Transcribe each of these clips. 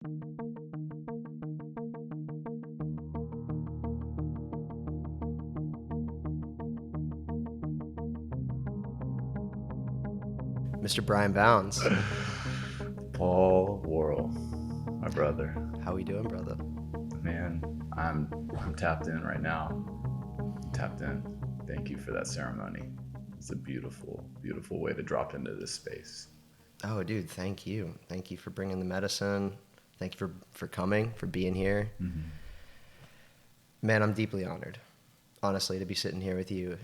Mr. Brian Bounds. Paul Worrell, my brother. How we doing, brother? Man, I'm tapped in right now. Tapped in. Thank you for that ceremony. It's a beautiful, beautiful way to drop into this space. Oh, dude, thank you. Thank you for bringing the medicine. Thank you for coming, for being here. Mm-hmm. Man, I'm deeply honored, honestly, to be sitting here with you.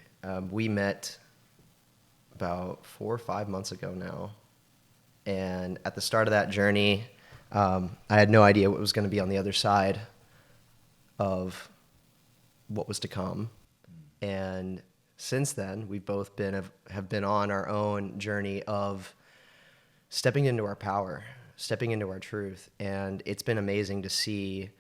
We met about 4 or 5 months ago now. And at the start of that journey, I had no idea what was going to be on the other side of what was to come. And since then, we've both have been on our own journey of stepping into our power, stepping into our truth. And it's been amazing to see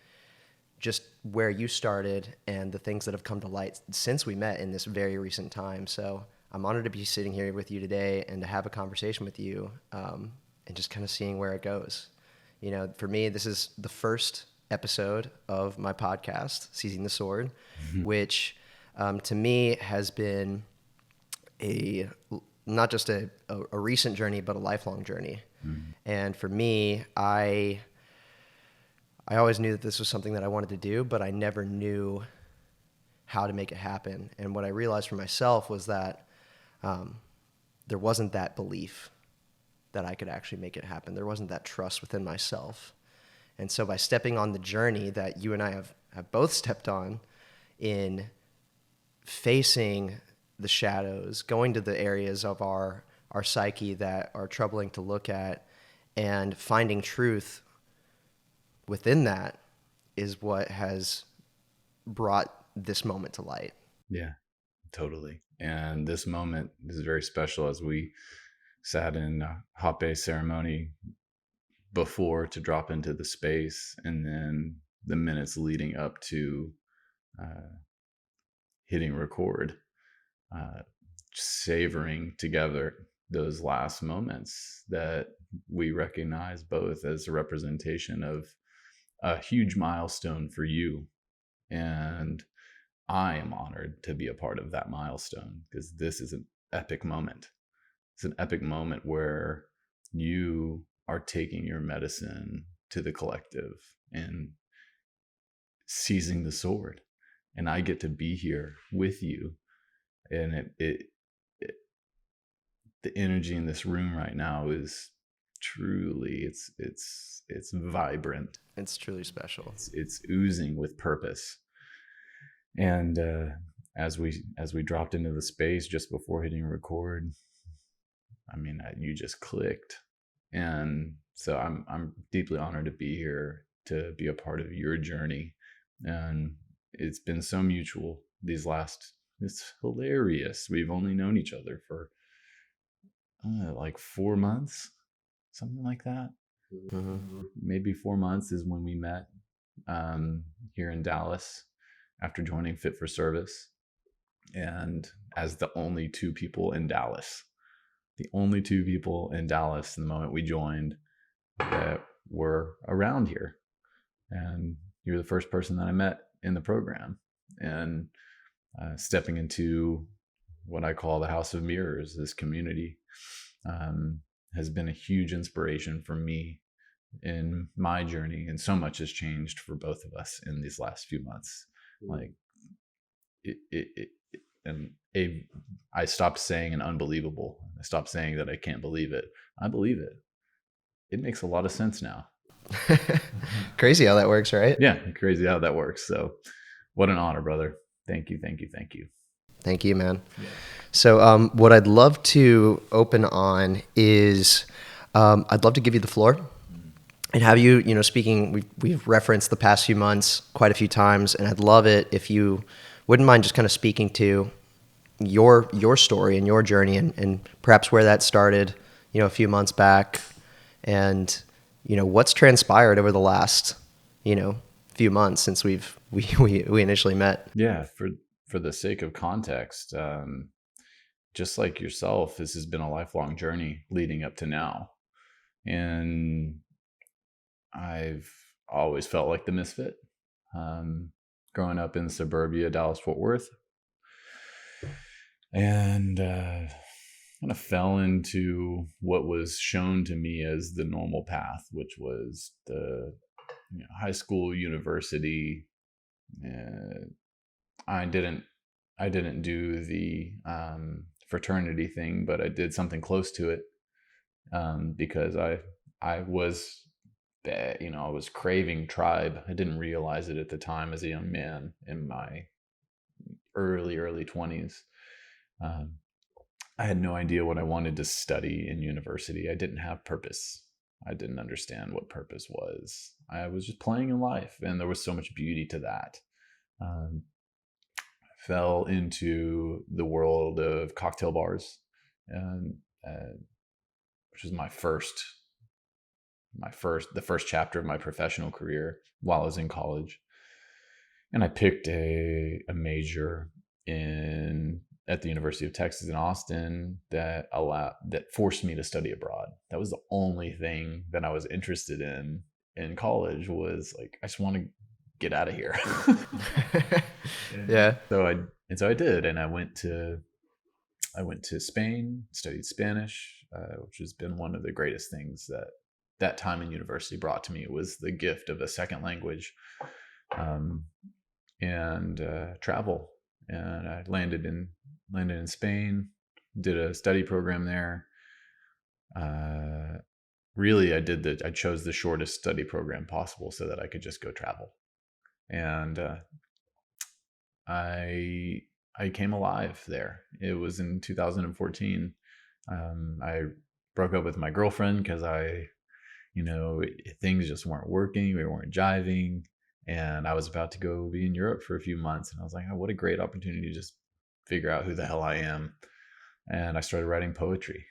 just where you started and the things that have come to light since we met in this very recent time. So I'm honored to be sitting here with you today and to have a conversation with you, and just kind of seeing where it goes. You know, for me, this is the first episode of my podcast, Seizing the Sword, which to me has been not just a recent journey, but a lifelong journey. And for me, I always knew that this was something that I wanted to do, but I never knew how to make it happen. And what I realized for myself was that there wasn't that belief that I could actually make it happen. There wasn't that trust within myself. And so by stepping on the journey that you and I have both stepped on in facing the shadows, going to the areas of our psyche that are troubling to look at, and finding truth within that is what has brought this moment to light. Yeah, totally. And this moment is very special as we sat in Hape ceremony before to drop into the space, and then the minutes leading up to hitting record, savoring together those last moments that we recognize both as a representation of a huge milestone for you. And I am honored to be a part of that milestone because this is an epic moment. It's an epic moment where you are taking your medicine to the collective and seizing the sword. And I get to be here with you. And the energy in this room right now is truly, it's vibrant. It's truly special. It's oozing with purpose. And as we dropped into the space just before hitting record, I mean, you just clicked. And so I'm deeply honored to be here, to be a part of your journey. And it's been so mutual it's hilarious. We've only known each other for like 4 months, something like that. Mm-hmm. Maybe 4 months is when we met here in Dallas after joining Fit for Service. And as the only two people in Dallas, the moment we joined that were around here. And you're the first person that I met in the program. And stepping into what I call the House of Mirrors, this community, has been a huge inspiration for me in my journey. And so much has changed for both of us in these last few months. Like I stopped saying an unbelievable. I stopped saying that I can't believe it. I believe it. It makes a lot of sense now. Crazy how that works, right? Yeah, crazy how that works. So what an honor, brother. Thank you. Thank you, man. Yeah. So what I'd love to open on is I'd love to give you the floor and have you, speaking, we've referenced the past few months quite a few times, and I'd love it if you wouldn't mind just kind of speaking to your story and your journey and perhaps where that started, a few months back, and, what's transpired over the last, few months since we initially met. Yeah. For the sake of context, just like yourself, this has been a lifelong journey leading up to now. And I've always felt like the misfit. Growing up in suburbia, Dallas Fort Worth, and kind of fell into what was shown to me as the normal path, which was the high school, university. Uh, I didn't I didn't do the fraternity thing, but I did something close to it because I was I was craving tribe. I didn't realize it at the time as a young man in my early 20s. Um, I had no idea what I wanted to study in university. I didn't have purpose. I didn't understand what purpose was. I was just playing in life, and there was so much beauty to that. Um, Fell into the world of cocktail bars, and which was the first chapter of my professional career while I was in college. And I picked a major in at the University of Texas in Austin that forced me to study abroad. That was the only thing that I was interested in college, was like, I just want to get out of here. Yeah. So I did, and I went to Spain, studied Spanish, which has been one of the greatest things that time in university brought to me. It was the gift of a second language, um, and travel. And I landed in Spain, did a study program there. Really, I chose the shortest study program possible so that I could just go travel. And I came alive there. It was in 2014. I broke up with my girlfriend because things just weren't working. We weren't jiving. And I was about to go be in Europe for a few months. And I was like, oh, what a great opportunity to just figure out who the hell I am. And I started writing poetry.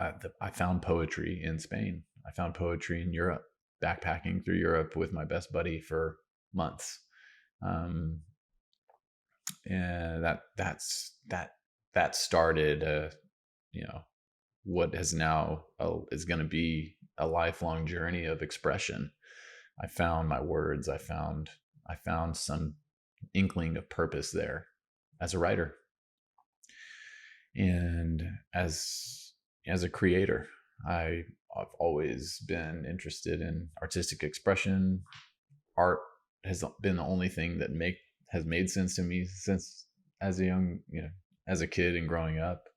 I found poetry in Spain. I found poetry in Europe, backpacking through Europe with my best buddy for months. And that started what has now is going to be a lifelong journey of expression. I found my words. I found some inkling of purpose there as a writer, and as a creator. I've always been interested in artistic expression. Art has been the only thing that has made sense to me since as a kid and growing up.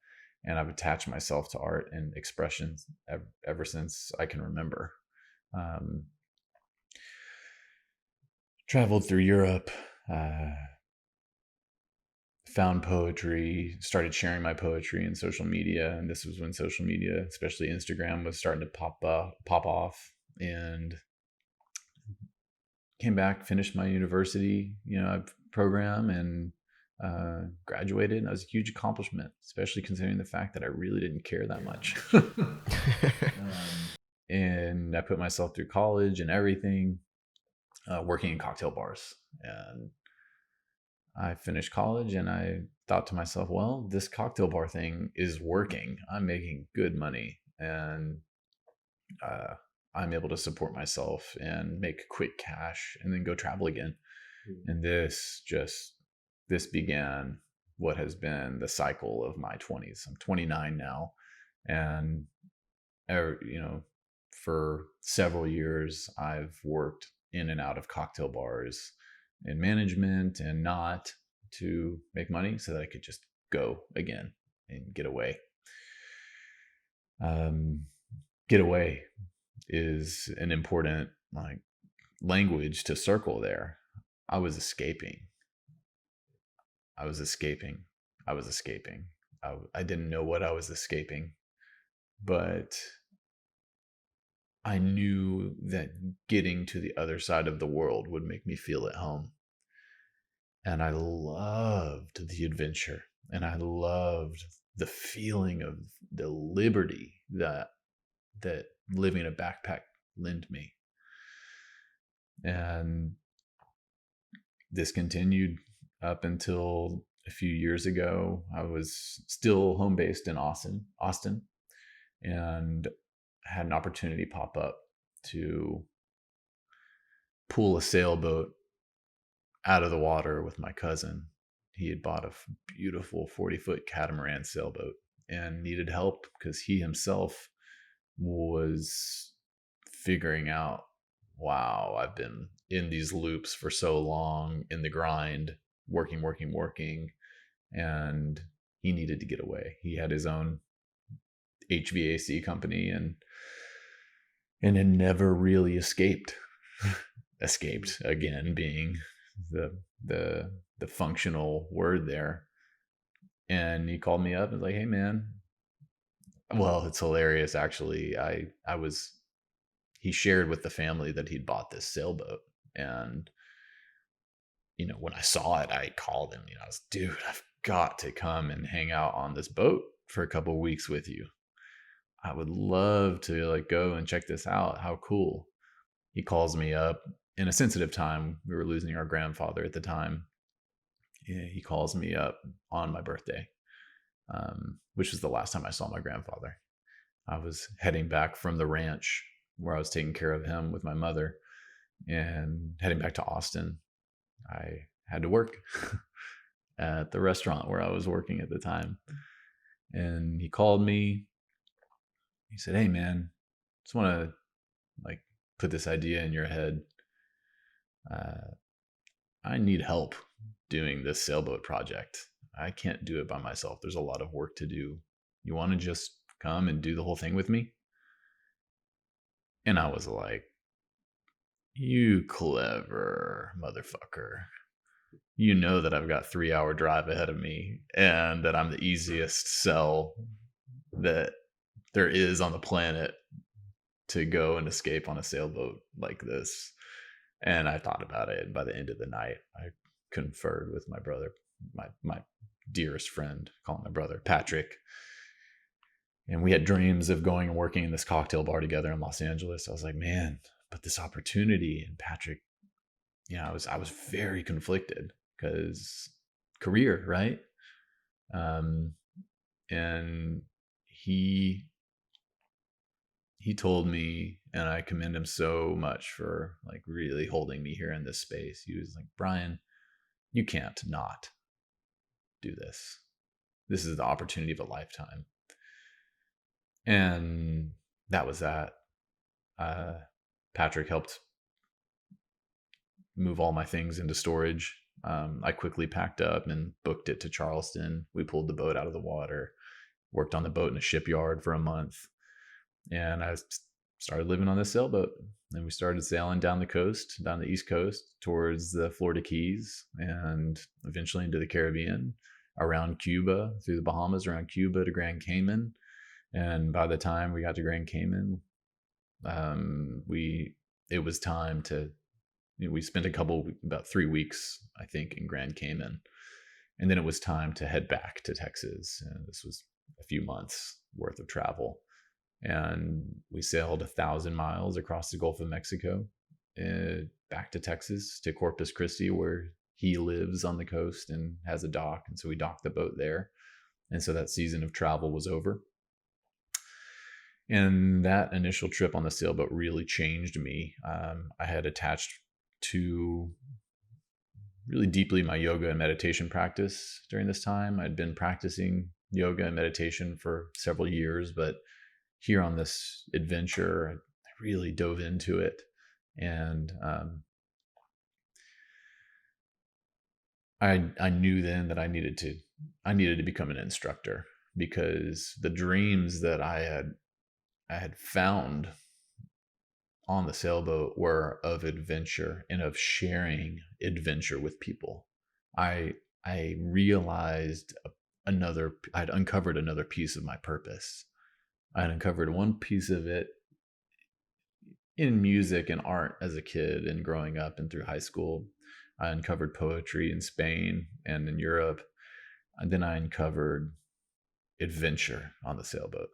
And I've attached myself to art and expressions ever since I can remember. Traveled through Europe, found poetry, started sharing my poetry in social media. And this was when social media, especially Instagram, was starting to pop off. And came back, finished my university, program, and graduated. And that was a huge accomplishment, especially considering the fact that I really didn't care that much. And I put myself through college and everything, working in cocktail bars. And I finished college, and I thought to myself, well, this cocktail bar thing is working. I'm making good money, and I'm able to support myself and make quick cash and then go travel again. Mm-hmm. And this began what has been the cycle of my 20s. I'm 29 now. And, for several years, I've worked in and out of cocktail bars in management and not, to make money so that I could just go again and get away. Get away is an important language to circle there. I was escaping. I didn't know what I was escaping, but I knew that getting to the other side of the world would make me feel at home. And I loved the adventure, and I loved the feeling of the liberty that living in a backpack lent me. And this continued up until a few years ago. I was still home based in Austin, and had an opportunity pop up to pull a sailboat out of the water with my cousin. He had bought a beautiful 40-foot catamaran sailboat and needed help because he himself was figuring out, wow, I've been in these loops for so long in the grind, working, and he needed to get away. He had his own HVAC company and had never really escaped. Escaped again being the functional word there. And he called me up and was like, "Hey man." Well, it's hilarious actually. He shared with the family that he'd bought this sailboat, and when I saw it, I called him. I was, "Dude, I've got to come and hang out on this boat for a couple of weeks with you. I would love to go and check this out. How cool." He calls me up in a sensitive time. We were losing our grandfather at the time. Yeah, he calls me up on my birthday, which was the last time I saw my grandfather. I was heading back from the ranch where I was taking care of him with my mother and heading back to Austin. I had to work at the restaurant where I was working at the time. And he called me. He said, "Hey man, just want to put this idea in your head. I need help doing this sailboat project. I can't do it by myself. There's a lot of work to do. You want to just come and do the whole thing with me?" And I was like, "You clever motherfucker. You know that I've got 3-hour drive ahead of me and that I'm the easiest sell that there is on the planet to go and escape on a sailboat like this." And I thought about it. And by the end of the night, I conferred with my brother, my dearest friend, call him my brother, Patrick. And we had dreams of going and working in this cocktail bar together in Los Angeles. I was like, man, but this opportunity. And Patrick, I was very conflicted because career, right? And he told me, and I commend him so much for really holding me here in this space. He was like, "Brian, you can't not do this. This is the opportunity of a lifetime." And that was that. Patrick helped move all my things into storage. I quickly packed up and booked it to Charleston. We pulled the boat out of the water, worked on the boat in a shipyard for a month, and I started living on this sailboat. And we started sailing down the East Coast towards the Florida Keys, and eventually into the Caribbean, around Cuba, through the Bahamas, around Cuba to Grand Cayman. And by the time we got to Grand Cayman, it was time to, we spent about 3 weeks, I think, in Grand Cayman. And then it was time to head back to Texas. And this was a few months worth of travel. And we sailed 1,000 miles across the Gulf of Mexico, back to Texas, to Corpus Christi, where he lives on the coast and has a dock. And so we docked the boat there. And so that season of travel was over. And that initial trip on the sailboat really changed me. I had attached to really deeply my yoga and meditation practice during this time. I'd been practicing yoga and meditation for several years, but here on this adventure, I really dove into it. And I knew then that I needed to become an instructor, because the dreams that I had found on the sailboat were of adventure and of sharing adventure with people. I realized I'd uncovered another piece of my purpose. I'd uncovered one piece of it in music and art as a kid and growing up and through high school. I uncovered poetry in Spain and in Europe. And then I uncovered adventure on the sailboat.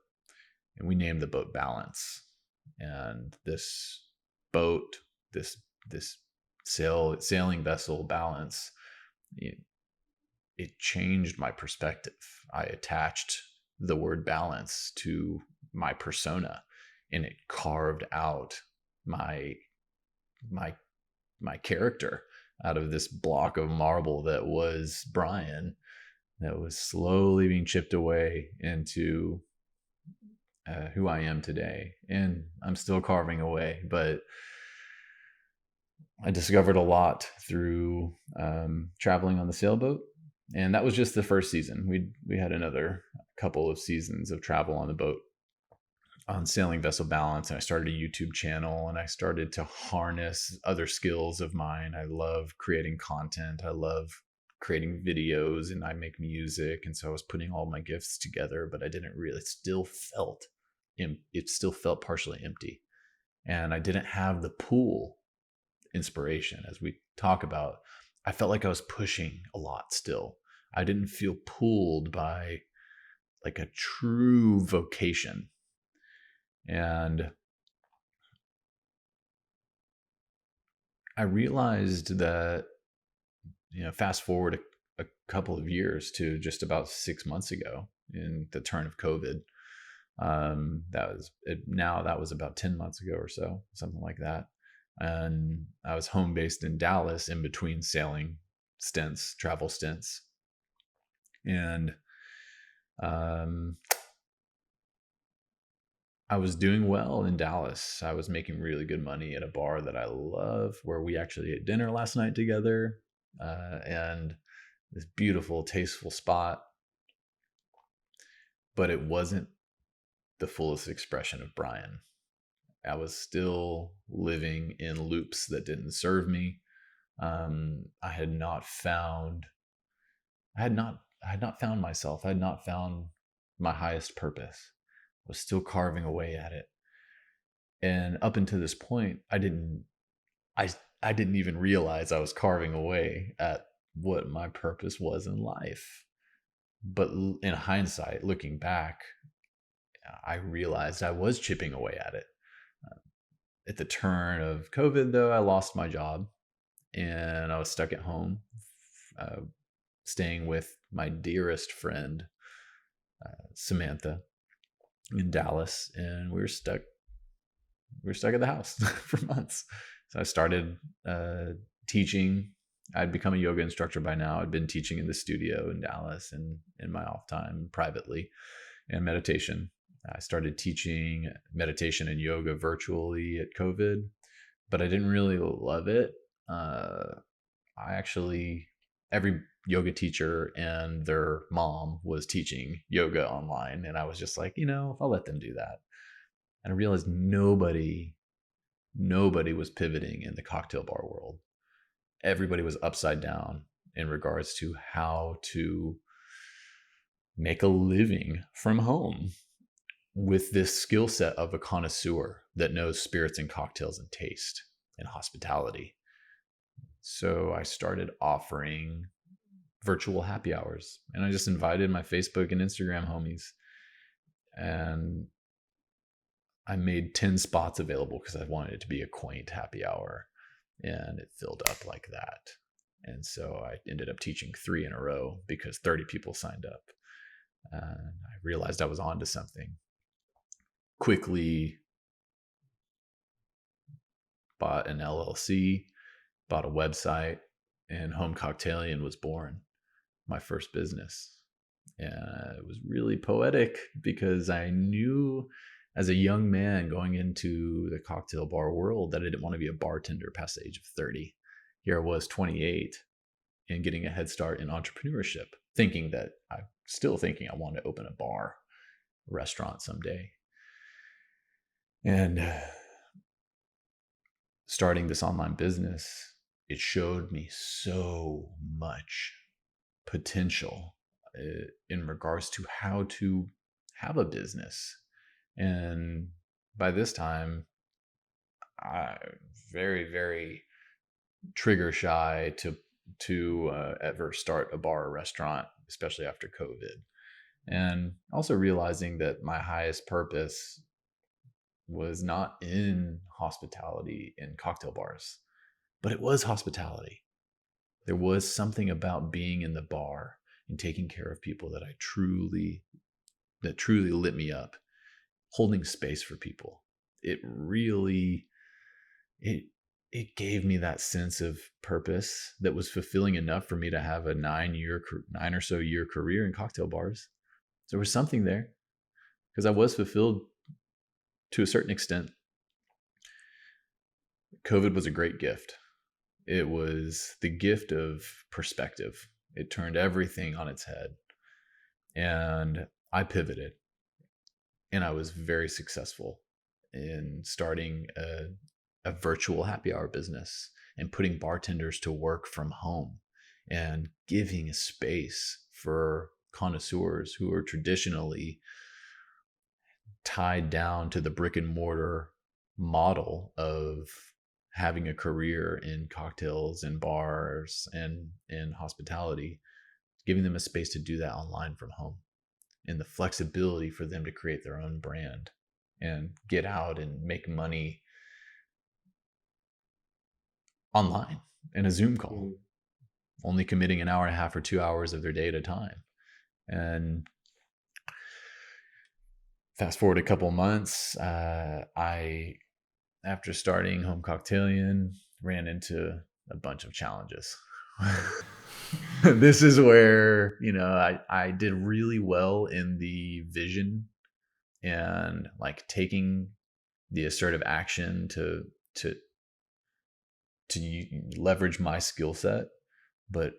And we named the boat Balance. And this boat, this sailing vessel, Balance, it changed my perspective. I attached the word balance to my persona, and it carved out my my my character out of this block of marble that was Brian, that was slowly being chipped away into who I am today. And I'm still carving away, but I discovered a lot through traveling on the sailboat. And that was just the first season. We had another couple of seasons of travel on the boat on Sailing Vessel Balance, and I started a YouTube channel, and I started to harness other skills of mine. I love creating content. I love creating videos, and I make music. And so I was putting all my gifts together, but I didn't really, it still felt partially empty. And I didn't have the pool inspiration as we talk about. I felt like I was pushing a lot still. I didn't feel pulled by like a true vocation. And I realized that, fast forward a couple of years to just about 6 months ago in the turn of COVID. That was about 10 months ago or so, something like that. And I was home based in Dallas in between sailing stints, travel stints. And I was doing well in Dallas. I was making really good money at a bar that I love, where we actually ate dinner last night together, and this beautiful, tasteful spot. But it wasn't the fullest expression of Brian. I was still living in loops that didn't serve me. I had not found myself. I had not found my highest purpose. I was still carving away at it. And up until this point, I didn't even realize I was carving away at what my purpose was in life. But in hindsight, looking back, I realized I was chipping away at it. At the turn of COVID, though, I lost my job and I was stuck at home, staying with my dearest friend, Samantha, in Dallas, and we were stuck at the house for months. So I started teaching. I'd become a yoga instructor by now. I'd been teaching in the studio in Dallas and in my off time privately, and meditation. I started teaching meditation and yoga virtually at COVID, but I didn't really love it. Every yoga teacher and their mom was teaching yoga online. And I was just like, I'll let them do that. And I realized nobody was pivoting in the cocktail bar world. Everybody was upside down in regards to how to make a living from home with this skill set of a connoisseur that knows spirits and cocktails and taste and hospitality. So I started offering virtual happy hours, and I just invited my Facebook and Instagram homies, and I made 10 spots available because I wanted it to be a quaint happy hour, and it filled up like that. And so I ended up teaching 3 in a row because 30 people signed up. And I realized I was onto something. Quickly bought an LLC, bought a website, and Home Cocktalian was born, my first business. And it was really poetic because I knew as a young man going into the cocktail bar world that I didn't want to be a bartender past the age of 30. Here I was 28 and getting a head start in entrepreneurship, thinking I wanted to open a bar, a restaurant someday. And starting this online business, it showed me so much potential in regards to how to have a business. And by this time, I'm very, very trigger shy to ever start a bar or restaurant, especially after COVID. And also realizing that my highest purpose was not in hospitality in cocktail bars, but it was hospitality. There was something about being in the bar and taking care of people that truly lit me up, holding space for people. It really it it gave me that sense of purpose that was fulfilling enough for me to have a 9 or so year career in cocktail bars. There was something there because I was fulfilled to a certain extent. COVID was a great gift. It was the gift of perspective. It turned everything on its head. And I pivoted, and I was very successful in starting a virtual happy hour business and putting bartenders to work from home and giving a space for connoisseurs who are traditionally tied down to the brick and mortar model of having a career in cocktails and bars and in hospitality, giving them a space to do that online from home and the flexibility for them to create their own brand and get out and make money online in a Zoom call, only committing an hour and a half or 2 hours of their day at a time. And fast forward a couple months, I, after starting Home Cocktailian, ran into a bunch of challenges. This is where, I did really well in the vision and like taking the assertive action to leverage my skill set, but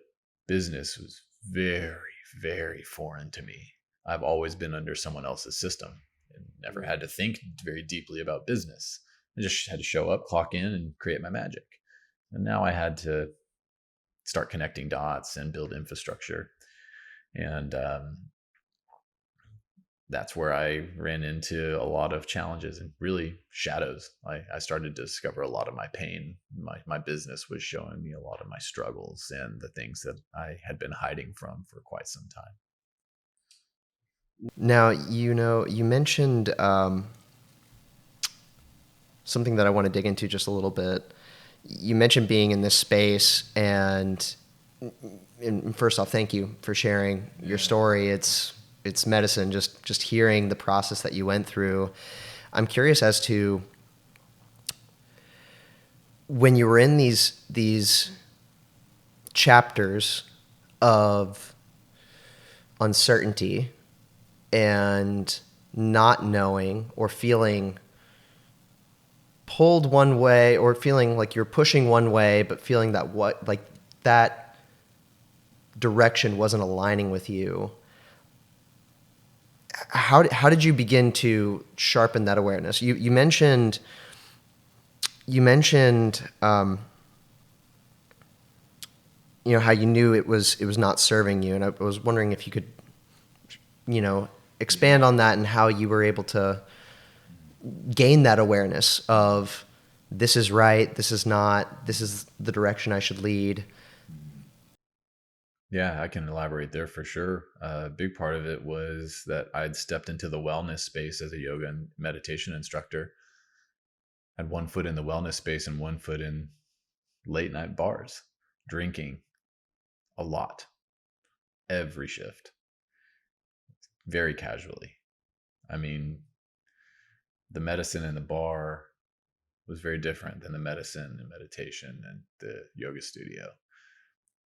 business was very, very foreign to me. I've always been under someone else's system and never had to think very deeply about business. I just had to show up, clock in, and create my magic. And now I had to start connecting dots and build infrastructure. And that's where I ran into a lot of challenges and really shadows. I started to discover a lot of my pain. My business was showing me a lot of my struggles and the things that I had been hiding from for quite some time. Now, you mentioned something that I want to dig into just a little bit. You mentioned being in this space, and first off, thank you for sharing your story. It's medicine. Just hearing the process that you went through. I'm curious as to when you were in these chapters of uncertainty and not knowing or feeling pulled one way or feeling like you're pushing one way, but feeling that that direction wasn't aligning with you. How did you begin to sharpen that awareness? You mentioned how you knew it was not serving you, and I was wondering if you could expand on that and how you were able to gain that awareness of this is right, this is not, this is the direction I should lead. Yeah, I can elaborate there for sure. A big part of it was that I'd stepped into the wellness space as a yoga and meditation instructor. Had one foot in the wellness space and one foot in late night bars, drinking a lot, every shift, very casually. I mean, the medicine in the bar was very different than the medicine and meditation and the yoga studio.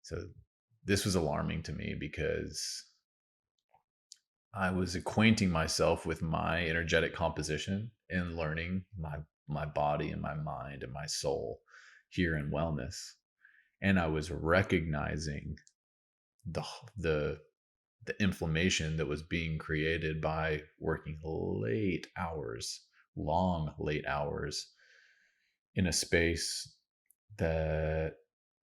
So this was alarming to me because I was acquainting myself with my energetic composition and learning my body and my mind and my soul here in wellness. And I was recognizing the the the inflammation that was being created by working late hours, long late hours in a space that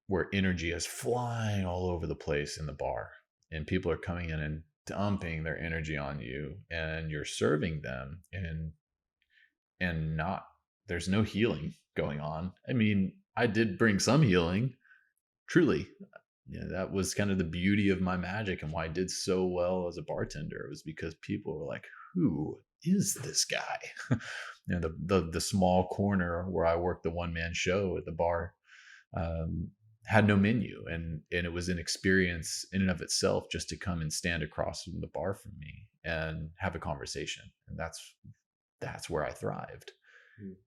where energy is flying all over the place in the bar, and people are coming in and dumping their energy on you, and you're serving them, and not there's no healing going on. I mean, I did bring some healing, truly. That was kind of the beauty of my magic and why I did so well as a bartender. It was because people were like, who is this guy? The small corner where I worked the one man show at the bar had no menu, and it was an experience in and of itself just to come and stand across from the bar from me and have a conversation. And that's where I thrived.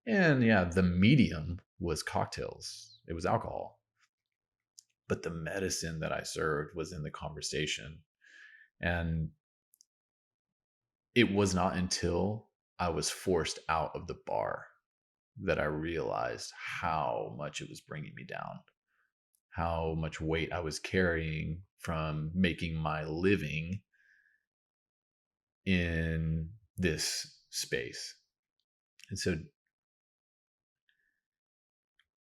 And yeah, the medium was cocktails, it was alcohol. But the medicine that I served was in the conversation. And it was not until I was forced out of the bar that I realized how much it was bringing me down, how much weight I was carrying from making my living in this space. And so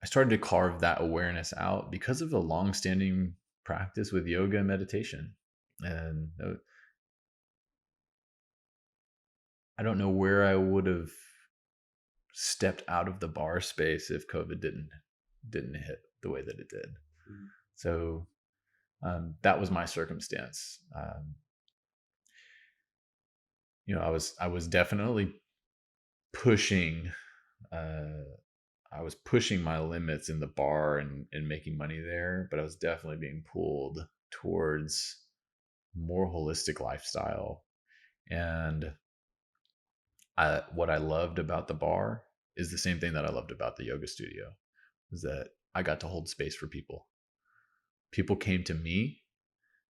I started to carve that awareness out because of the long-standing practice with yoga and meditation. And I don't know where I would have stepped out of the bar space if COVID didn't hit the way that it did. So that was my circumstance. I was definitely pushing. I was pushing my limits in the bar and making money there, but I was definitely being pulled towards more holistic lifestyle. And what I loved about the bar is the same thing that I loved about the yoga studio, was that I got to hold space for people. People came to me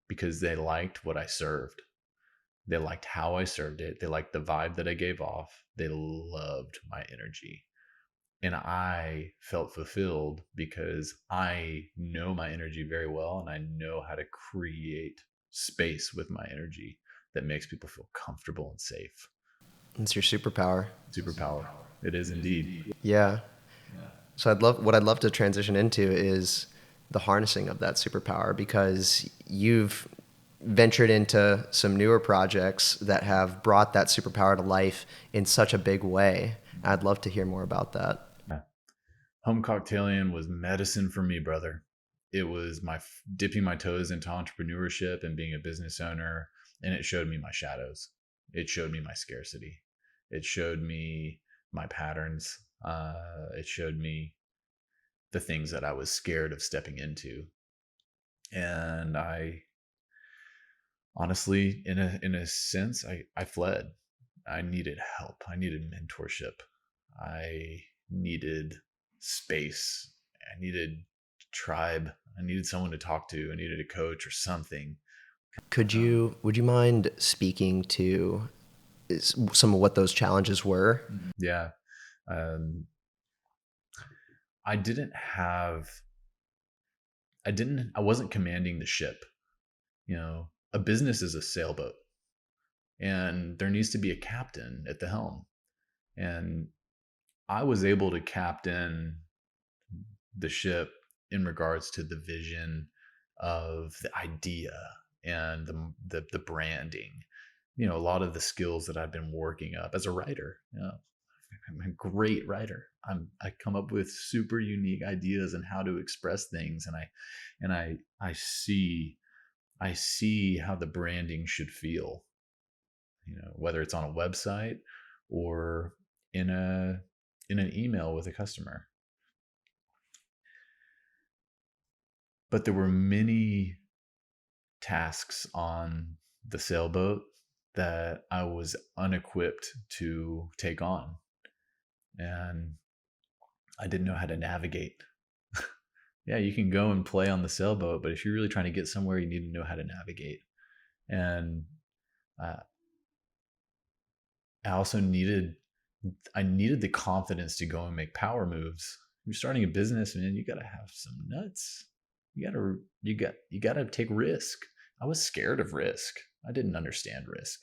because they liked what I served. They liked how I served it. They liked the vibe that I gave off. They loved my energy. And I felt fulfilled because I know my energy very well and I know how to create space with my energy that makes people feel comfortable and safe. It's your superpower. Superpower. It is indeed. Yeah. So what I'd love to transition into is the harnessing of that superpower, because you've ventured into some newer projects that have brought that superpower to life in such a big way. I'd love to hear more about that. Yeah. Home Cocktailing was medicine for me, brother. It was dipping my toes into entrepreneurship and being a business owner, and it showed me my shadows. It showed me my scarcity. It showed me my patterns. It showed me the things that I was scared of stepping into. And I honestly, in a sense, I fled. I needed help. I needed mentorship. I needed space. I needed tribe. I needed someone to talk to. I needed a coach or something. Would you mind speaking to some of what those challenges were? Yeah. Um, I didn't have, I wasn't commanding the ship. A business is a sailboat and there needs to be a captain at the helm. And I was able to captain the ship in regards to the vision of the idea and the branding. A lot of the skills that I've been working up as a writer. I'm a great writer. I come up with super unique ideas and how to express things, and I see how the branding should feel. Whether it's on a website or in an email with a customer. But there were many tasks on the sailboat that I was unequipped to take on. And I didn't know how to navigate. Yeah, you can go and play on the sailboat, but if you're really trying to get somewhere, you need to know how to navigate. And uh, I also needed the confidence to go and make power moves. You're starting a business, man. You got to have some nuts. You got to take risk. I was scared of risk. I didn't understand risk.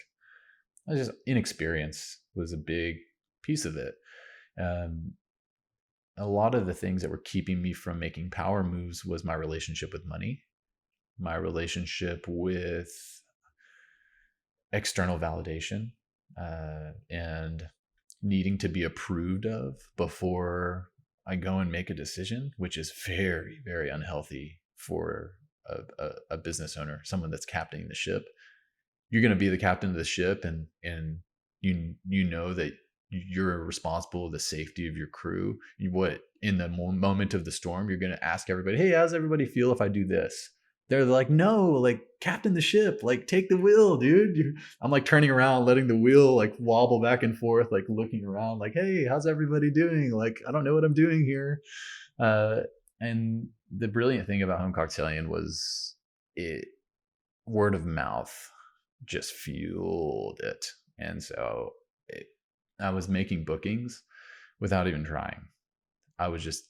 I was just inexperience was a big piece of it. A lot of the things that were keeping me from making power moves was my relationship with money, my relationship with external validation, and needing to be approved of before I go and make a decision, which is very, very unhealthy for a business owner, someone that's captaining the ship. You're going to be the captain of the ship, and you know that you're responsible for the safety of your crew. In the moment of the storm, you're going to ask everybody, "Hey, how's everybody feel if I do this?" they're like, no, like captain the ship, like take the wheel, dude. I'm like turning around, letting the wheel like wobble back and forth, like looking around, like, hey, how's everybody doing? Like, I don't know what I'm doing here. Uh, and the brilliant thing about Home Cocktailing was it word of mouth just fueled it. And so it, I was making bookings without even trying. I was just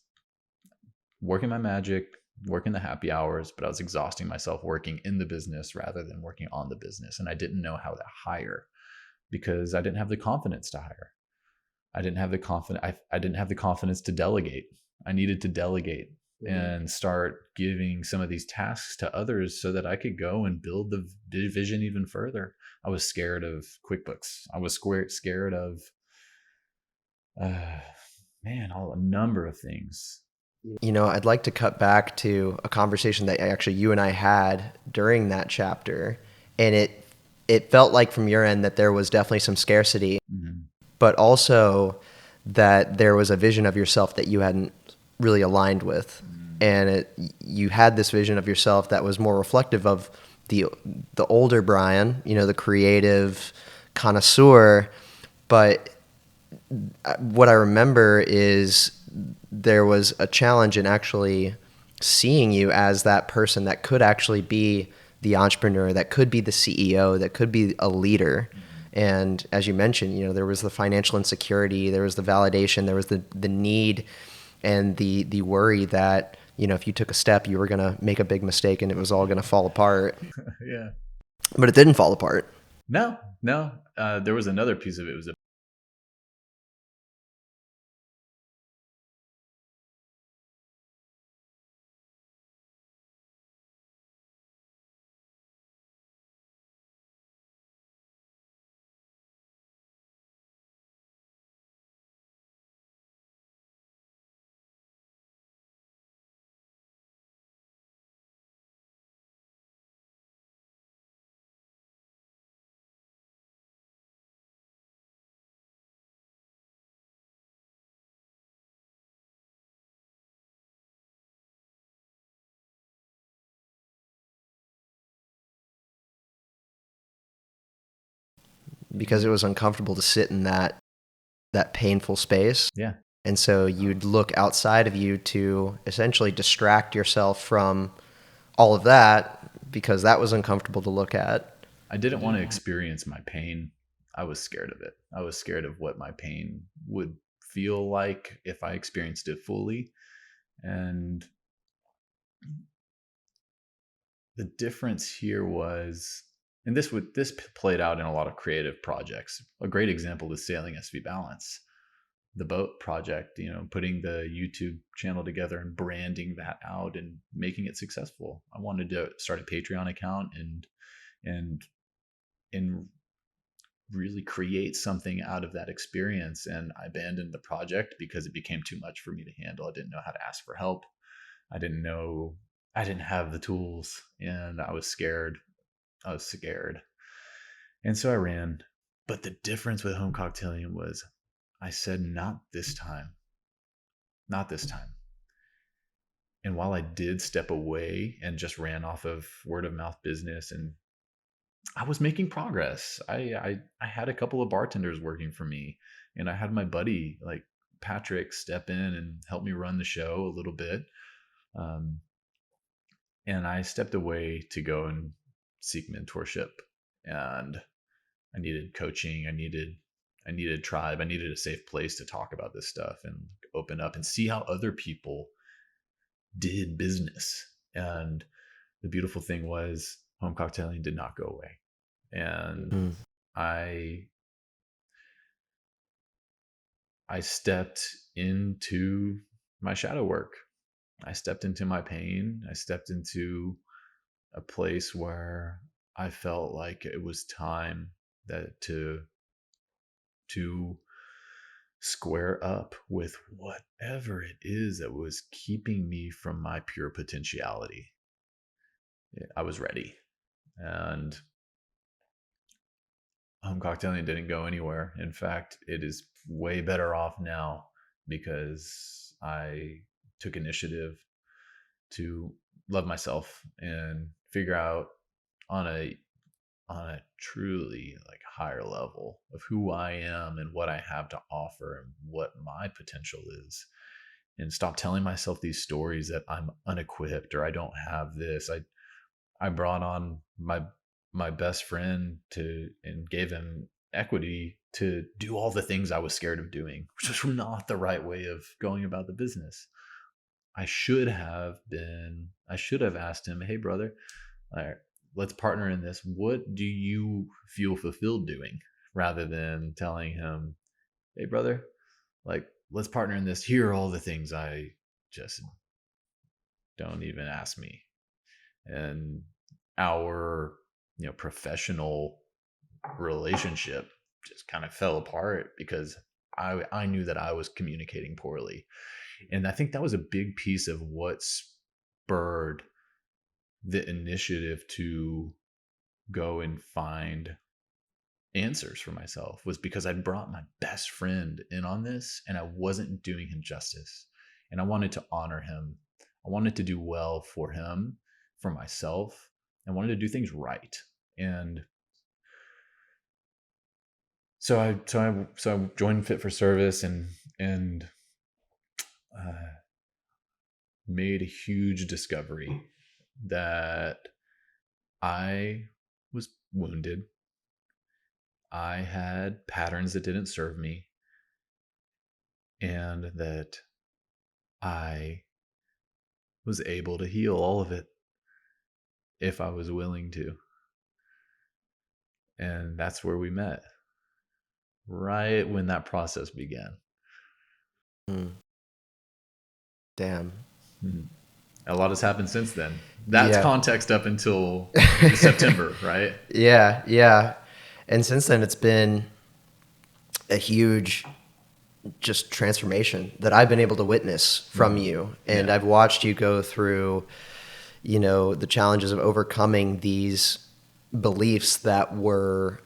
working my magic, working the happy hours, but I was exhausting myself working in the business rather than working on the business. And I didn't know how to hire because I didn't have the confidence to hire. I didn't have the confidence. I didn't have the confidence to delegate. I needed to delegate and start giving some of these tasks to others so that I could go and build the vision even further. I was scared of QuickBooks. I was scared of, a number of things. I'd like to cut back to a conversation that actually you and I had during that chapter, and it felt like from your end that there was definitely some scarcity, but also that there was a vision of yourself that you hadn't really aligned with, and you had this vision of yourself that was more reflective of the older Brian, the creative connoisseur, but what I remember is there was a challenge in actually seeing you as that person that could actually be the entrepreneur, that could be the CEO, that could be a leader. And as you mentioned, there was the financial insecurity, there was the validation, there was the need and the worry that, if you took a step, you were going to make a big mistake and it was all going to fall apart. Yeah. But it didn't fall apart. No. There was another piece of it. It was because it was uncomfortable to sit in that painful space. Yeah. And so you'd look outside of you to essentially distract yourself from all of that because that was uncomfortable to look at. I didn't want to experience my pain. I was scared of it. I was scared of what my pain would feel like if I experienced it fully. And the difference here was, and this played out in a lot of creative projects. A great example is Sailing SV Balance, the boat project, putting the YouTube channel together and branding that out and making it successful. I wanted to start a Patreon account and really create something out of that experience. And I abandoned the project because it became too much for me to handle. I didn't know how to ask for help. I didn't have the tools, and I was scared. And so I ran. But the difference with Home Cocktailing was I said, not this time. Not this time. And while I did step away and just ran off of word of mouth business, and I was making progress. I had a couple of bartenders working for me, and I had my buddy like Patrick step in and help me run the show a little bit. And I stepped away to go and seek mentorship, and I needed coaching. I needed tribe. I needed a safe place to talk about this stuff and open up and see how other people did business. And the beautiful thing was Home Cocktailing did not go away. And I stepped into my shadow work. I stepped into my pain. I stepped into a place where I felt like it was time that to square up with whatever it is that was keeping me from my pure potentiality. I was ready. And Home Cocktailing didn't go anywhere. In fact, it is way better off now because I took initiative to love myself and figure out on a truly like higher level of who I am and what I have to offer and what my potential is, and stop telling myself these stories that I'm unequipped or I don't have this. I brought on my best friend to and gave him equity to do all the things I was scared of doing, which was not the right way of going about the business. I should have asked him, hey brother, all right, let's partner in this. What do you feel fulfilled doing? Rather than telling him, hey brother, like let's partner in this. Here are all the things I just don't even ask me. And our professional relationship just kind of fell apart because I knew that I was communicating poorly. And I think that was a big piece of what spurred the initiative to go and find answers for myself, was because I brought my best friend in on this and I wasn't doing him justice. And I wanted to honor him. I wanted to do well for him, for myself. I wanted to do things right. And so I joined Fit for Service and uh, made a huge discovery that I was wounded. I had patterns that didn't serve me, and that I was able to heal all of it if I was willing to. And that's where we met, right when that process began. Mm, damn. Hmm. A lot has happened since then. That's Yeah. context up until September, right? Yeah, yeah. And since then, it's been a huge just transformation that I've been able to witness from Mm. you. And Yeah. I've watched you go through, the challenges of overcoming these beliefs that were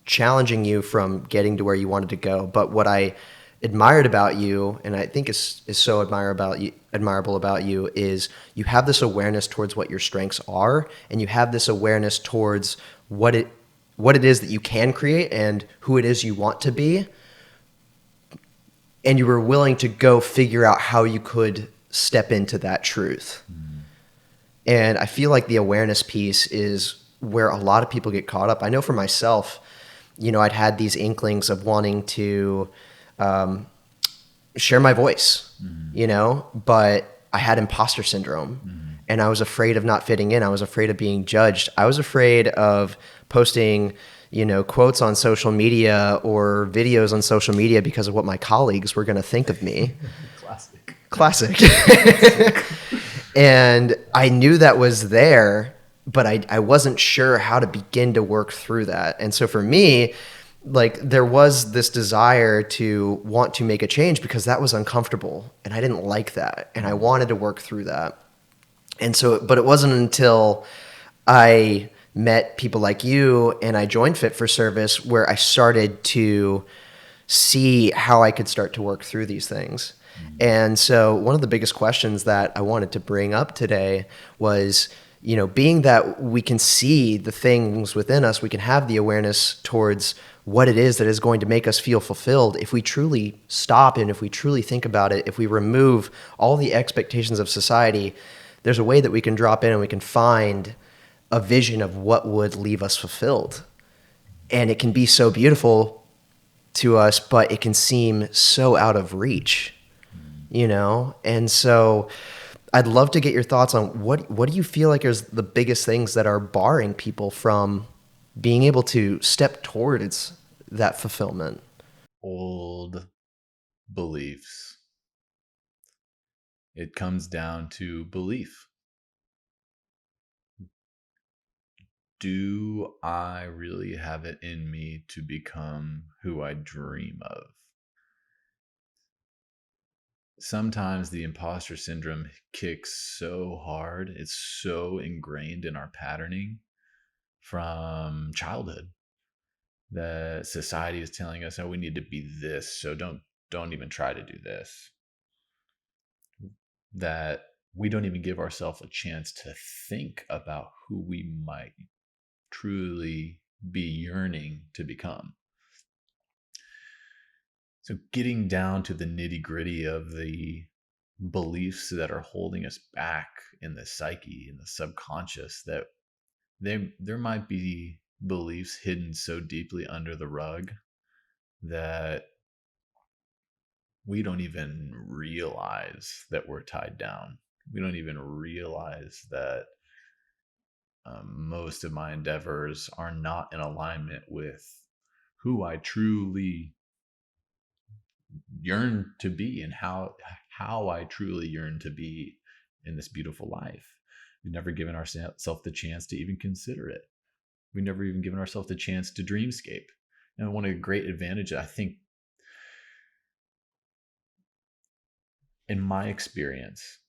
challenging you from getting to where you wanted to go. But what I admired about you, and I think is so admirable about you, is you have this awareness towards what your strengths are, and you have this awareness towards what it is that you can create and who it is you want to be, and you were willing to go figure out how you could step into that truth. Mm. And I feel like the awareness piece is where a lot of people get caught up. I know for myself, I'd had these inklings of wanting to share my voice, Mm. but I had imposter syndrome, Mm. and I was afraid of not fitting in. I was afraid of being judged. I was afraid of posting, quotes on social media or videos on social media because of what my colleagues were going to think of me. Classic. Classic. Classic. And I knew that was there, but I wasn't sure how to begin to work through that. And so for me, like, there was this desire to want to make a change because that was uncomfortable and I didn't like that. And I Mm. wanted to work through that. And so, but it wasn't until I met people like you and I joined Fit for Service where I started to see how I could start to work through these things. Mm. And so one of the biggest questions that I wanted to bring up today was, being that we can see the things within us, we can have the awareness towards what it is that is going to make us feel fulfilled. If we truly stop and if we truly think about it, if we remove all the expectations of society, there's a way that we can drop in and we can find a vision of what would leave us fulfilled. And it can be so beautiful to us, but it can seem so out of reach, And so I'd love to get your thoughts on what do you feel like is the biggest things that are barring people from being able to step towards that fulfillment? Old beliefs. It comes down to belief. Do I really have it in me to become who I dream of? Sometimes the imposter syndrome kicks so hard, it's so ingrained in our patterning from childhood that society is telling us, oh, we need to be this, so don't even try to do this. That we don't even give ourselves a chance to think about who we might truly be yearning to become. So, getting down to the nitty gritty of the beliefs that are holding us back in the psyche, in the subconscious, that there might be beliefs hidden so deeply under the rug that we don't even realize that we're tied down. We don't even realize that most of my endeavors are not in alignment with who I truly yearn to be, and how I truly yearn to be in this beautiful life. We've never given ourselves the chance to even consider it. We've never even given ourselves the chance to dreamscape. And one of the great advantages, I think, in my experience,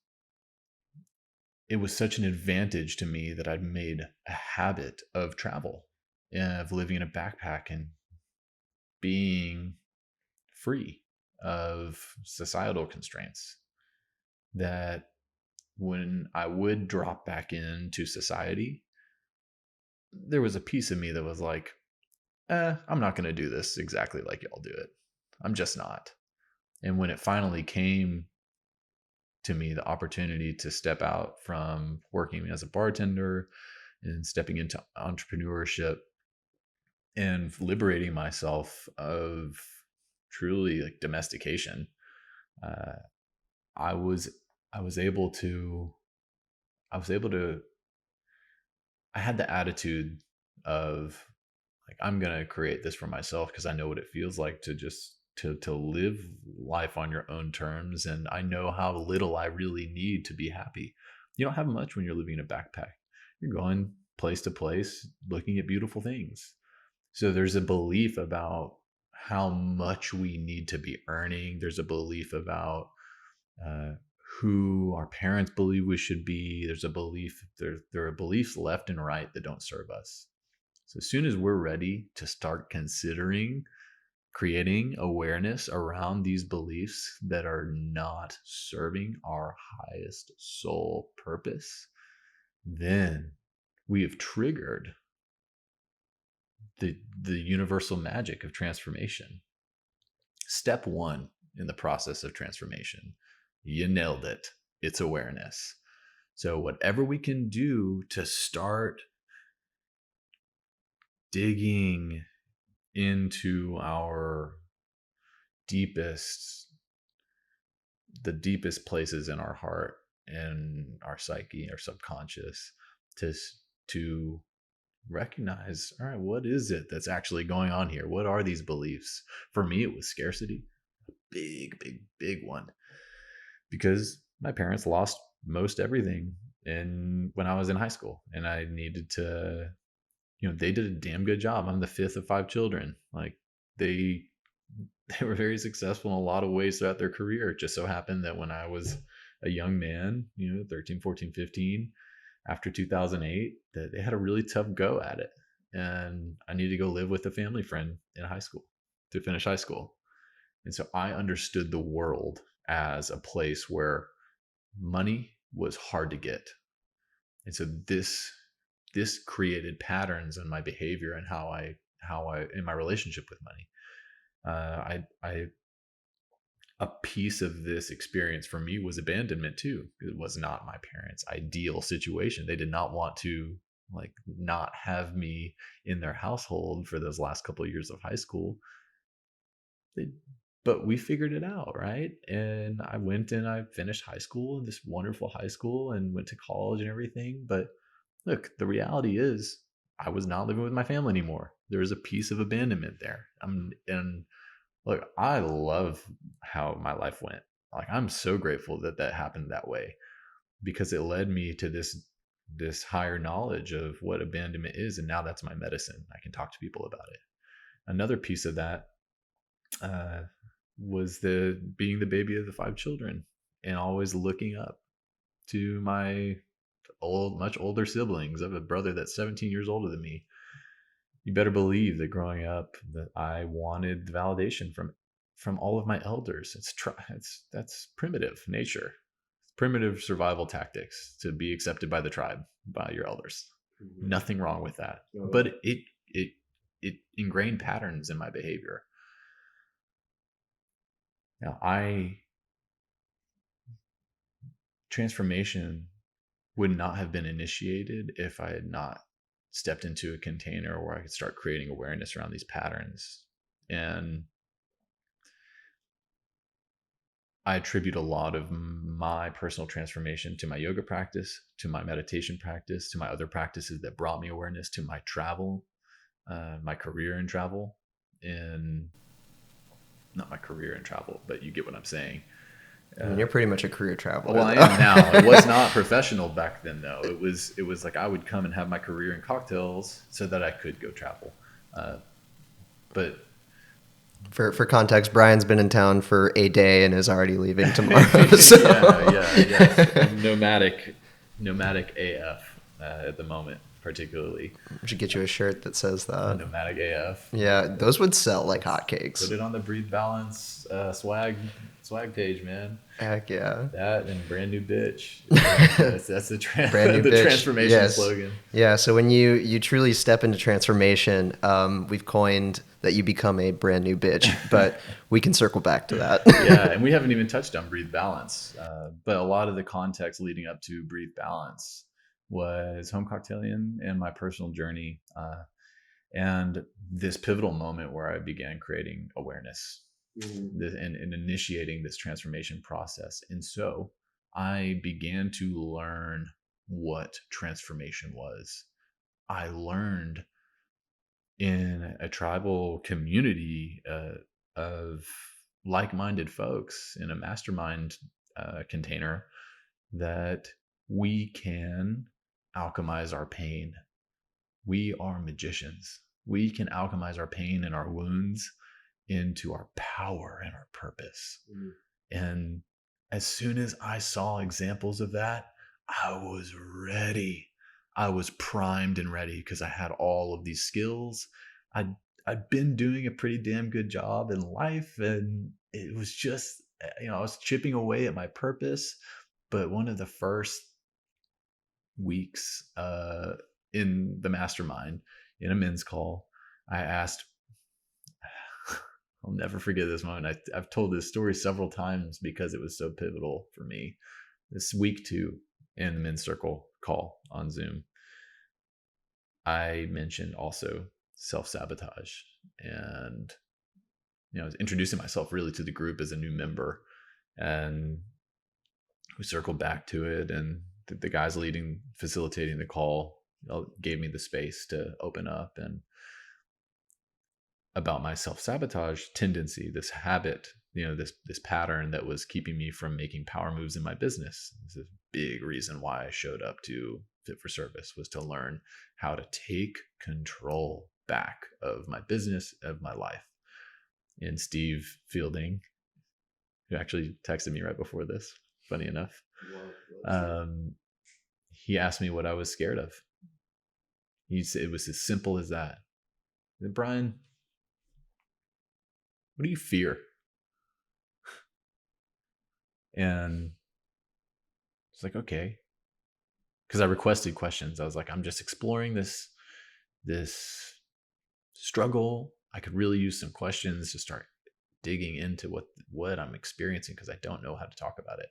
it was such an advantage to me that I made a habit of travel, of living in a backpack and being free of societal constraints. That when I would drop back into society, there was a piece of me that was like, I'm not going to do this exactly like y'all do it. I'm just not. And when it finally came to me, the opportunity to step out from working as a bartender and stepping into entrepreneurship and liberating myself of truly like domestication, uh, I was I was able to I was able to I had the attitude of like, I'm gonna create this for myself because I know what it feels like to just to live life on your own terms, and I know how little I really need to be happy. You don't have much when you're living in a backpack. You're going place to place, looking at beautiful things. So there's a belief about how much we need to be earning. There's a belief about uh, who our parents believe we should be. There's a belief there are beliefs left and right that don't serve us. So as soon as we're ready to start considering creating awareness around these beliefs that are not serving our highest soul purpose, then we have triggered the universal magic of transformation. Step one in the process of transformation, you nailed it. It's awareness. So whatever we can do to start digging into our deepest the deepest places in our heart and our psyche, our subconscious, to to recognize, all right, what is it that's actually going on here? What are these beliefs? For me, it was scarcity, big one, because my parents lost most everything in when I was in high school, and I needed to, they did a damn good job. I'm the fifth of five children. Like, they they were very successful in a lot of ways throughout their career. It just so happened that when I was a young man, 13, 14, 15, after 2008, that they had a really tough go at it. And I needed to go live with a family friend in high school to finish high school. And so I understood the world as a place where money was hard to get. And so this created patterns in my behavior and how I in my relationship with money. I a piece of this experience for me was abandonment too. It was not my parents' ideal situation. They did not want to like not have me in their household for those last couple of years of high school. They, but we figured it out, right? And I went and I finished high school, this wonderful high school, and went to college and everything. But look, the reality is I was not living with my family anymore. There was a piece of abandonment there. And look, I love how my life went. Like, I'm so grateful that that happened that way, because it led me to this higher knowledge of what abandonment is, and now that's my medicine. I can talk to people about it. Another piece of that uh, was the being the baby of the five children and always looking up to my much older siblings. I have a brother that's 17 years older than me. You better believe that growing up that I wanted validation from all of my elders. That's primitive nature. It's primitive survival tactics to be accepted by the tribe, by your elders. Nothing wrong with that. But it ingrained patterns in my behavior. Now, transformation would not have been initiated if I had not stepped into a container where I could start creating awareness around these patterns. And I attribute a lot of my personal transformation to my yoga practice, to my meditation practice, to my other practices that brought me awareness, to my travel, my career in travel, and not my career in travel, but you get what I'm saying. I mean, you're pretty much a career traveler. Well, I am now. It was not professional back then, though. It was like I would come and have my career in cocktails so that I could go travel. But for context, Brian's been in town for a day and is already leaving tomorrow. So. yeah. Nomadic AF at the moment, particularly. We should get you a shirt that says that. Nomadic AF. Yeah, those would sell like hotcakes. Put it on the Breathe Balance swag page, man. Heck yeah. That and brand new bitch. That's the transformation slogan. Yeah. So when you truly step into transformation, we've coined that you become a brand new bitch, but we can circle back to that. Yeah. And we haven't even touched on Breathe Balance. But a lot of the context leading up to Breathe Balance was Home Cocktailing and my personal journey. And this pivotal moment where I began creating awareness. And initiating this transformation process. And so I began to learn what transformation was. I learned in a tribal community of like-minded folks in a mastermind container that we can alchemize our pain. We are magicians. We can alchemize our pain and our wounds into our power and our purpose. And as soon as I saw examples of that, I was ready. I was primed and ready because I had all of these skills. I'd been doing a pretty damn good job in life, and it was just, I was chipping away at my purpose. But one of the first weeks in the mastermind, in a men's call, I asked, I'll never forget this moment. I've told this story several times because it was so pivotal for me. This week 2 in the men's circle call on Zoom, I mentioned also self-sabotage. And, I was introducing myself really to the group as a new member. And we circled back to it. And the guys facilitating the call gave me the space to open up and about my self-sabotage tendency, this habit, this pattern that was keeping me from making power moves in my business. This is a big reason why I showed up to Fit for Service, was to learn how to take control back of my business, of my life. And Steve Fielding, who actually texted me right before this, funny enough, he asked me what I was scared of. He said it was as simple as that. And Brian, what do you fear? And it's like, okay. Because I requested questions. I was like, I'm just exploring this struggle. I could really use some questions to start digging into what I'm experiencing, because I don't know how to talk about it.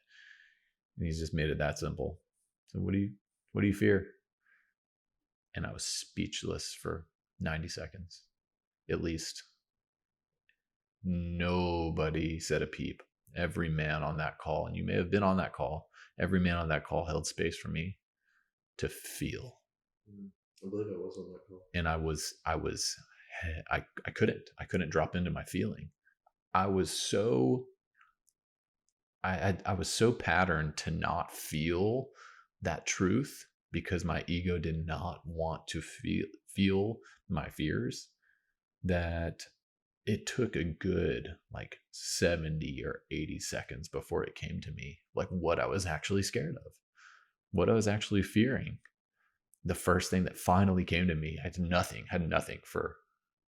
And he's just made it that simple. So what do you fear? And I was speechless for 90 seconds, at least. Nobody said a peep. Every man on that call, and you may have been on that call, every man on that call held space for me to feel. I believe I was on that call. And I couldn't drop into my feeling. I was so patterned to not feel that truth because my ego did not want to feel my fears, that it took a good 70 or 80 seconds before it came to me, what I was actually scared of, what I was actually fearing. The first thing that finally came to me, I had nothing for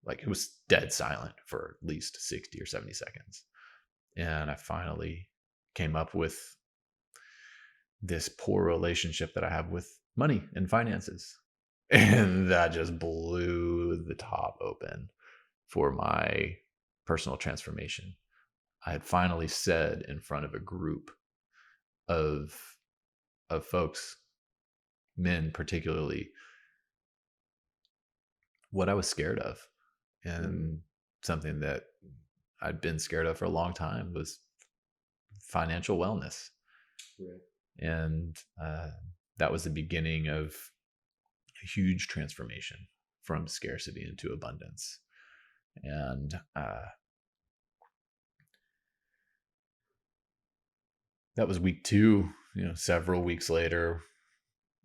it was dead silent for at least 60 or 70 seconds. And I finally came up with this poor relationship that I have with money and finances. And that just blew the top open for my personal transformation. I had finally said in front of a group of folks, men particularly, what I was scared of. And something that I'd been scared of for a long time was financial wellness. Right. And that was the beginning of a huge transformation from scarcity into abundance. And that was week 2. Several weeks later,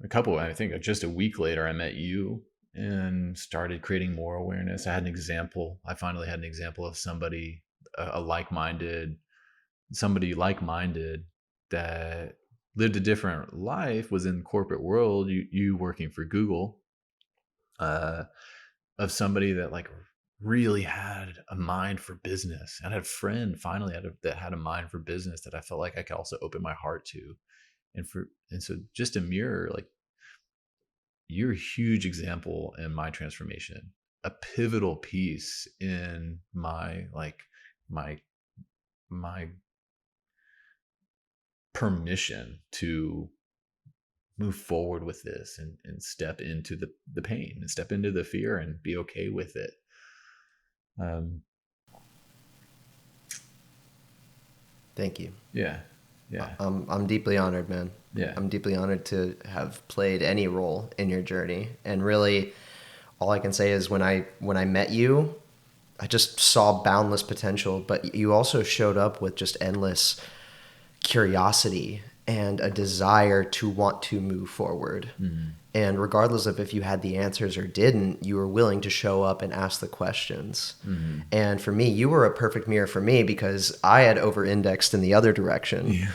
I think just a week later, I met you and started creating more awareness. I finally had an example of somebody like-minded that lived a different life, was in the corporate world, you working for Google, of somebody that like really had a mind for business. And I had a friend finally that had a mind for business that I felt like I could also open my heart to. And so just a mirror, like, you're a huge example in my transformation, a pivotal piece in my permission to move forward with this and step into the pain and step into the fear and be okay with it. Thank you. Yeah. I'm deeply honored, man. Yeah. I'm deeply honored to have played any role in your journey. And really, all I can say is when I met you, I just saw boundless potential, but you also showed up with just endless curiosity and a desire to want to move forward. Mm-hmm. And regardless of if you had the answers or didn't, you were willing to show up and ask the questions. Mm-hmm. And for me, you were a perfect mirror for me because I had over-indexed in the other direction,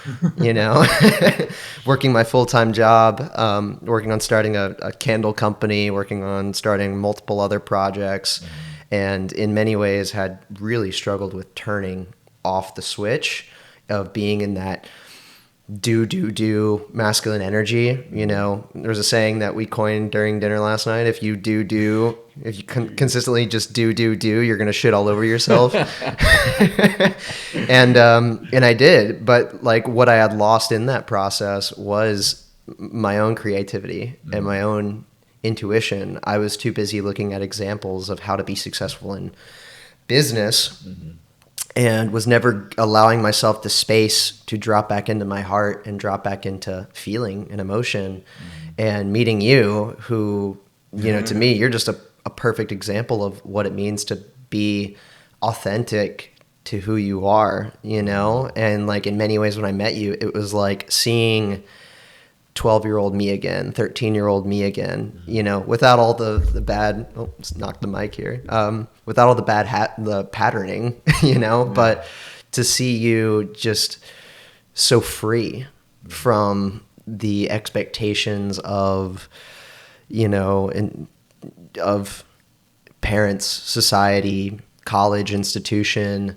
working my full-time job, working on starting a candle company, working on starting multiple other projects. Mm-hmm. And in many ways had really struggled with turning off the switch of being in that do masculine energy. There's a saying that we coined during dinner last night. If you if you consistently just do, you're going to shit all over yourself. And I did, but like what I had lost in that process was my own creativity and my own intuition. I was too busy looking at examples of how to be successful in business. Mm-hmm. And was never allowing myself the space to drop back into my heart and drop back into feeling and emotion. Mm-hmm. And meeting you, who, to me, you're just a perfect example of what it means to be authentic to who you are, And like in many ways when I met you, it was like seeing 12-year-old me again, 13-year-old me again, without all the bad, just knocked the mic here, without all the patterning, but to see you just so free from the expectations of, of parents, society, college institution.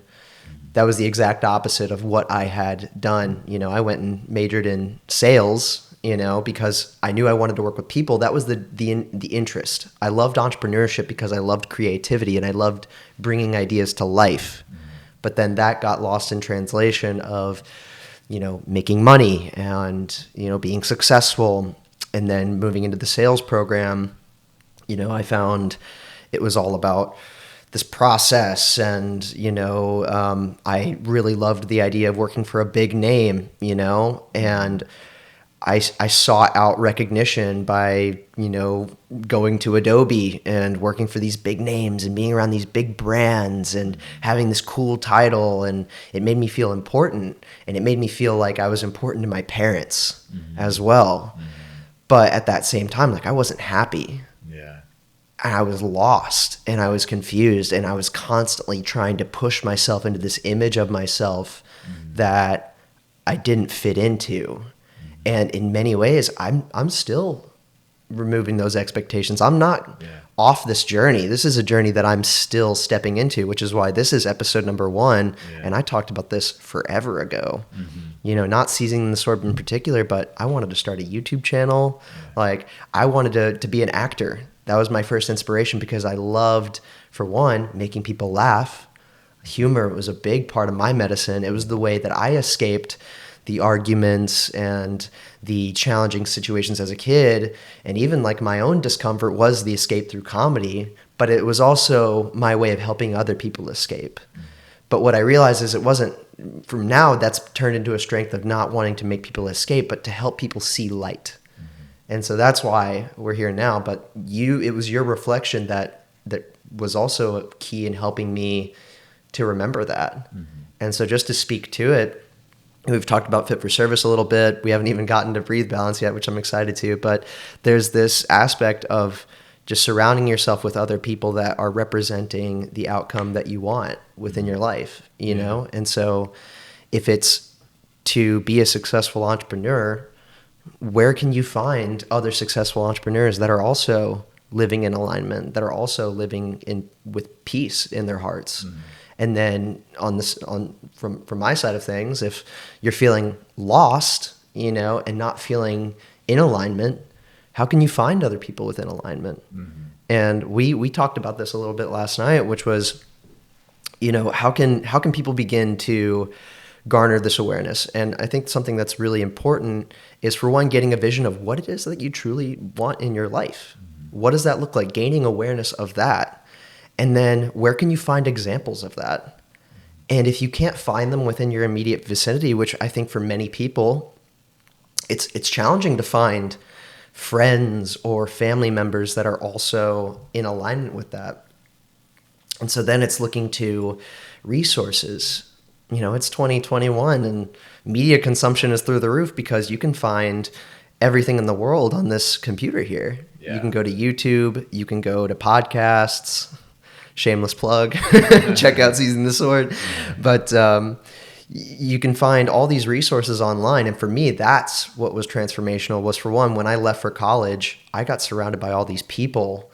That was the exact opposite of what I had done. I went and majored in sales, because I knew I wanted to work with people. That was the interest. I loved entrepreneurship because I loved creativity and I loved bringing ideas to life. But then that got lost in translation of, making money and, being successful. And then moving into the sales program, I found it was all about this process. And, I really loved the idea of working for a big name, and I sought out recognition by, going to Adobe and working for these big names and being around these big brands and having this cool title. And it made me feel important. And it made me feel like I was important to my parents as well. Mm-hmm. But at that same time, like I wasn't happy. Yeah. And I was lost and I was confused and I was constantly trying to push myself into this image of myself that I didn't fit into. And in many ways, I'm still removing those expectations. I'm not off this journey. This is a journey that I'm still stepping into, which is why this is episode number 1. And I talked about this forever ago. Not seizing the sword in particular, but I wanted to start a YouTube channel. Like, I wanted to be an actor. That was my first inspiration, because I loved, for one, making people laugh. Humor was a big part of my medicine. It was the way that I escaped the arguments and the challenging situations as a kid. And even like my own discomfort was the escape through comedy, but it was also my way of helping other people escape. But what I realized is it wasn't, from now, that's turned into a strength of not wanting to make people escape, but to help people see light. And so that's why we're here now. But it was your reflection that was also key in helping me to remember that. And so just to speak to it, we've talked about Fit for Service a little bit. We haven't even gotten to Breathe Balance yet, which I'm excited to. But there's this aspect of just surrounding yourself with other people that are representing the outcome that you want within your life, you know? And so if it's to be a successful entrepreneur, where can you find other successful entrepreneurs that are also living in alignment, that are also living with peace in their hearts? And then from my side of things, if you're feeling lost, and not feeling in alignment, how can you find other people within alignment? And we talked about this a little bit last night, which was, how can people begin to garner this awareness? And I think something that's really important is, for one, getting a vision of what it is that you truly want in your life. What does that look like? Gaining awareness of that. And then where can you find examples of that? And if you can't find them within your immediate vicinity, which I think for many people, it's challenging to find friends or family members that are also in alignment with that. And so then it's looking to resources. It's 2021 and media consumption is through the roof, because you can find everything in the world on this computer here. You can go to YouTube, you can go to podcasts. Shameless plug. Check out Seizing the Sword. But you can find all these resources online. And for me, that's what was transformational, was, for one, when I left for college, I got surrounded by all these people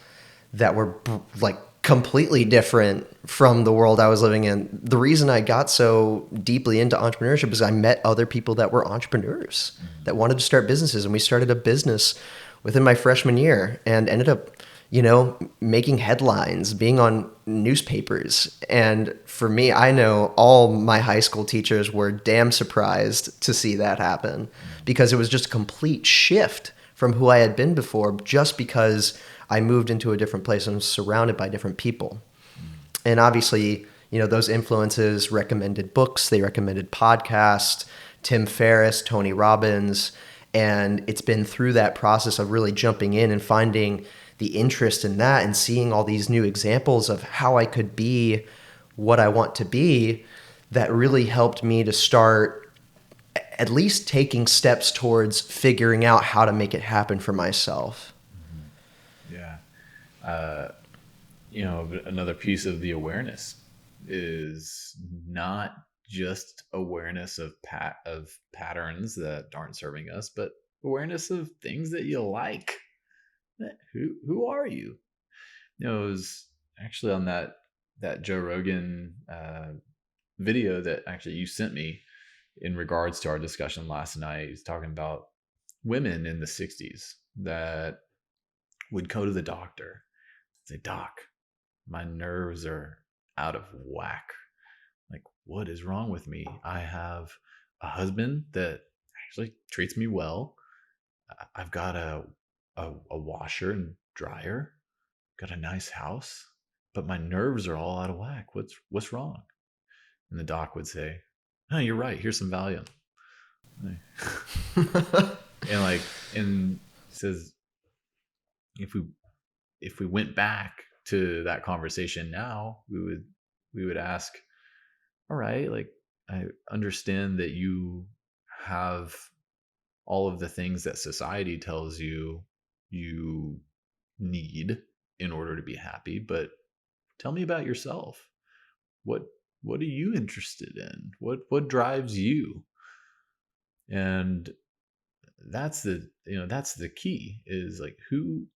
that were like completely different from the world I was living in. The reason I got so deeply into entrepreneurship is I met other people that were entrepreneurs that wanted to start businesses. And we started a business within my freshman year and ended up making headlines, being on newspapers. And for me, I know all my high school teachers were damn surprised to see that happen, because it was just a complete shift from who I had been before, just because I moved into a different place and was surrounded by different people. And obviously, those influences recommended books, they recommended podcasts, Tim Ferriss, Tony Robbins. And it's been through that process of really jumping in and finding the interest in that and seeing all these new examples of how I could be what I want to be, that really helped me to start at least taking steps towards figuring out how to make it happen for myself. Another piece of the awareness is not just awareness of patterns that aren't serving us, but awareness of things that you like. Who are you? It was actually on that Joe Rogan video that actually you sent me in regards to our discussion last night. He's talking about women in the 60s that would go to the doctor and say, "Doc, my nerves are out of whack. Like, what is wrong with me? I have a husband that actually treats me well. I've got a washer and dryer, got a nice house, but my nerves are all out of whack. What's wrong?" And the doc would say, "Oh, you're right. Here's some Valium." and says, if we went back to that conversation now, we would ask, all right, like, I understand that you have all of the things that society tells you need in order to be happy, but tell me about yourself. What are you interested in? What drives you? And that's the key, is like, who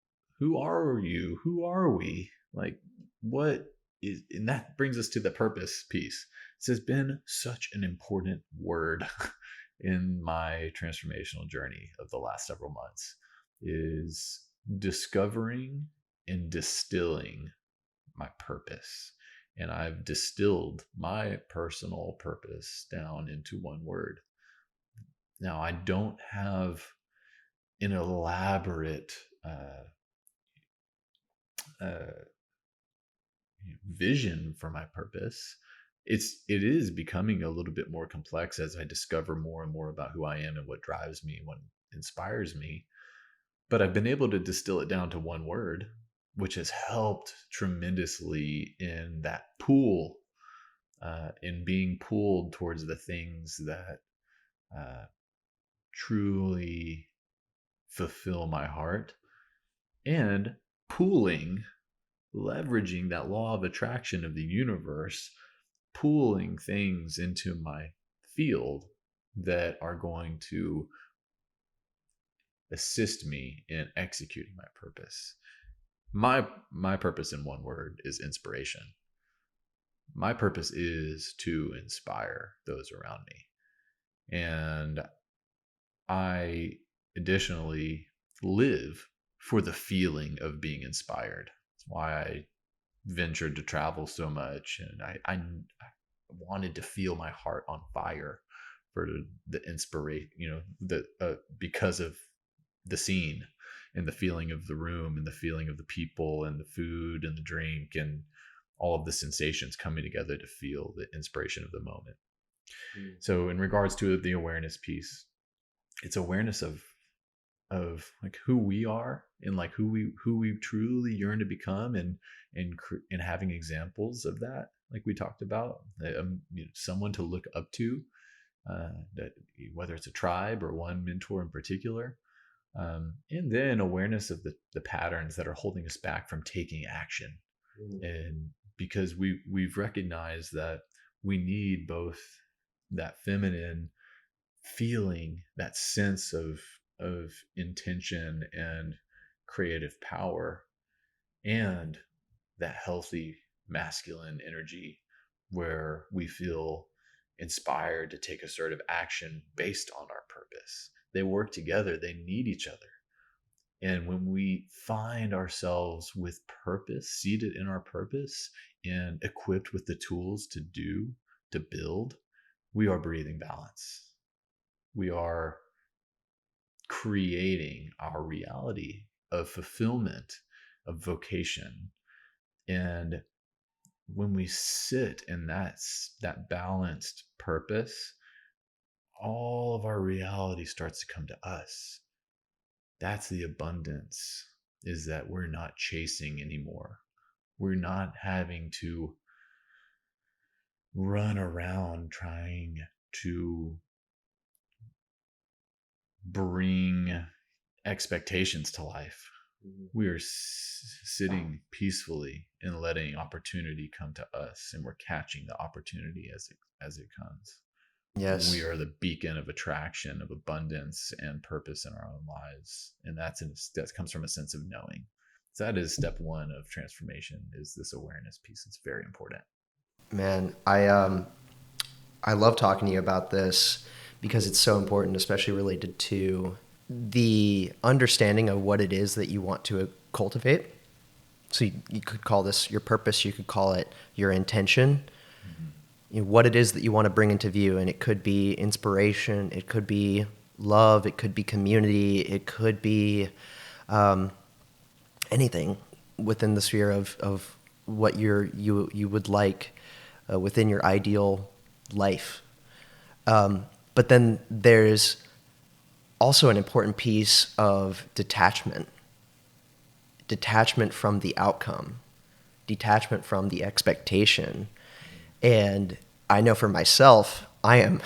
are you? Who are we? Like, what is, and that brings us to the purpose piece. This has been such an important word in my transformational journey of the last several months, is discovering and distilling my purpose. And I've distilled my personal purpose down into one word. Now, I don't have an elaborate uh, vision for my purpose. It is becoming a little bit more complex as I discover more and more about who I am and what drives me, what inspires me. But I've been able to distill it down to one word, which has helped tremendously in that pool, in being pulled towards the things that uh, truly fulfill my heart, and pooling, leveraging that law of attraction of the universe, pooling things into my field that are going to assist me in executing my purpose. My purpose in one word is inspiration. My purpose is to inspire those around me. And I additionally live for the feeling of being inspired. That's why I ventured to travel so much, and I wanted to feel my heart on fire for the inspiration, because of the scene and the feeling of the room and the feeling of the people and the food and the drink and all of the sensations coming together to feel the inspiration of the moment. So in regards to the awareness piece, it's awareness of like who we are, and like who we truly yearn to become, and having examples of that, like we talked about, someone to look up to, that whether it's a tribe or one mentor in particular, and then awareness of the patterns that are holding us back from taking action. And because we've recognized that we need both that feminine feeling, that sense of intention and creative power, and that healthy masculine energy where we feel inspired to take assertive action based on our purpose. They work together, they need each other. And when we find ourselves with purpose, seated in our purpose, and equipped with the tools to build, we are breathing balance. We are creating our reality of fulfillment, of vocation. And when we sit in that balanced purpose, all of our reality starts to come to us. That's the abundance, is that we're not chasing anymore. We're not having to run around trying to bring expectations to life. We are sitting peacefully and letting opportunity come to us, and we're catching the opportunity as it comes. Yes. We are the beacon of attraction, of abundance and purpose in our own lives, and that comes from a sense of knowing. So that is step one of transformation, is this awareness piece. It's very important. Man, I love talking to you about this because it's so important, especially related to the understanding of what it is that you want to cultivate. So you could call this your purpose, you could call it your intention, what it is that you want to bring into view. And it could be inspiration, it could be love, it could be community, it could be anything within the sphere of what you would like within your ideal life. But then there's also an important piece of detachment from the outcome, detachment from the expectation. And I know for myself, I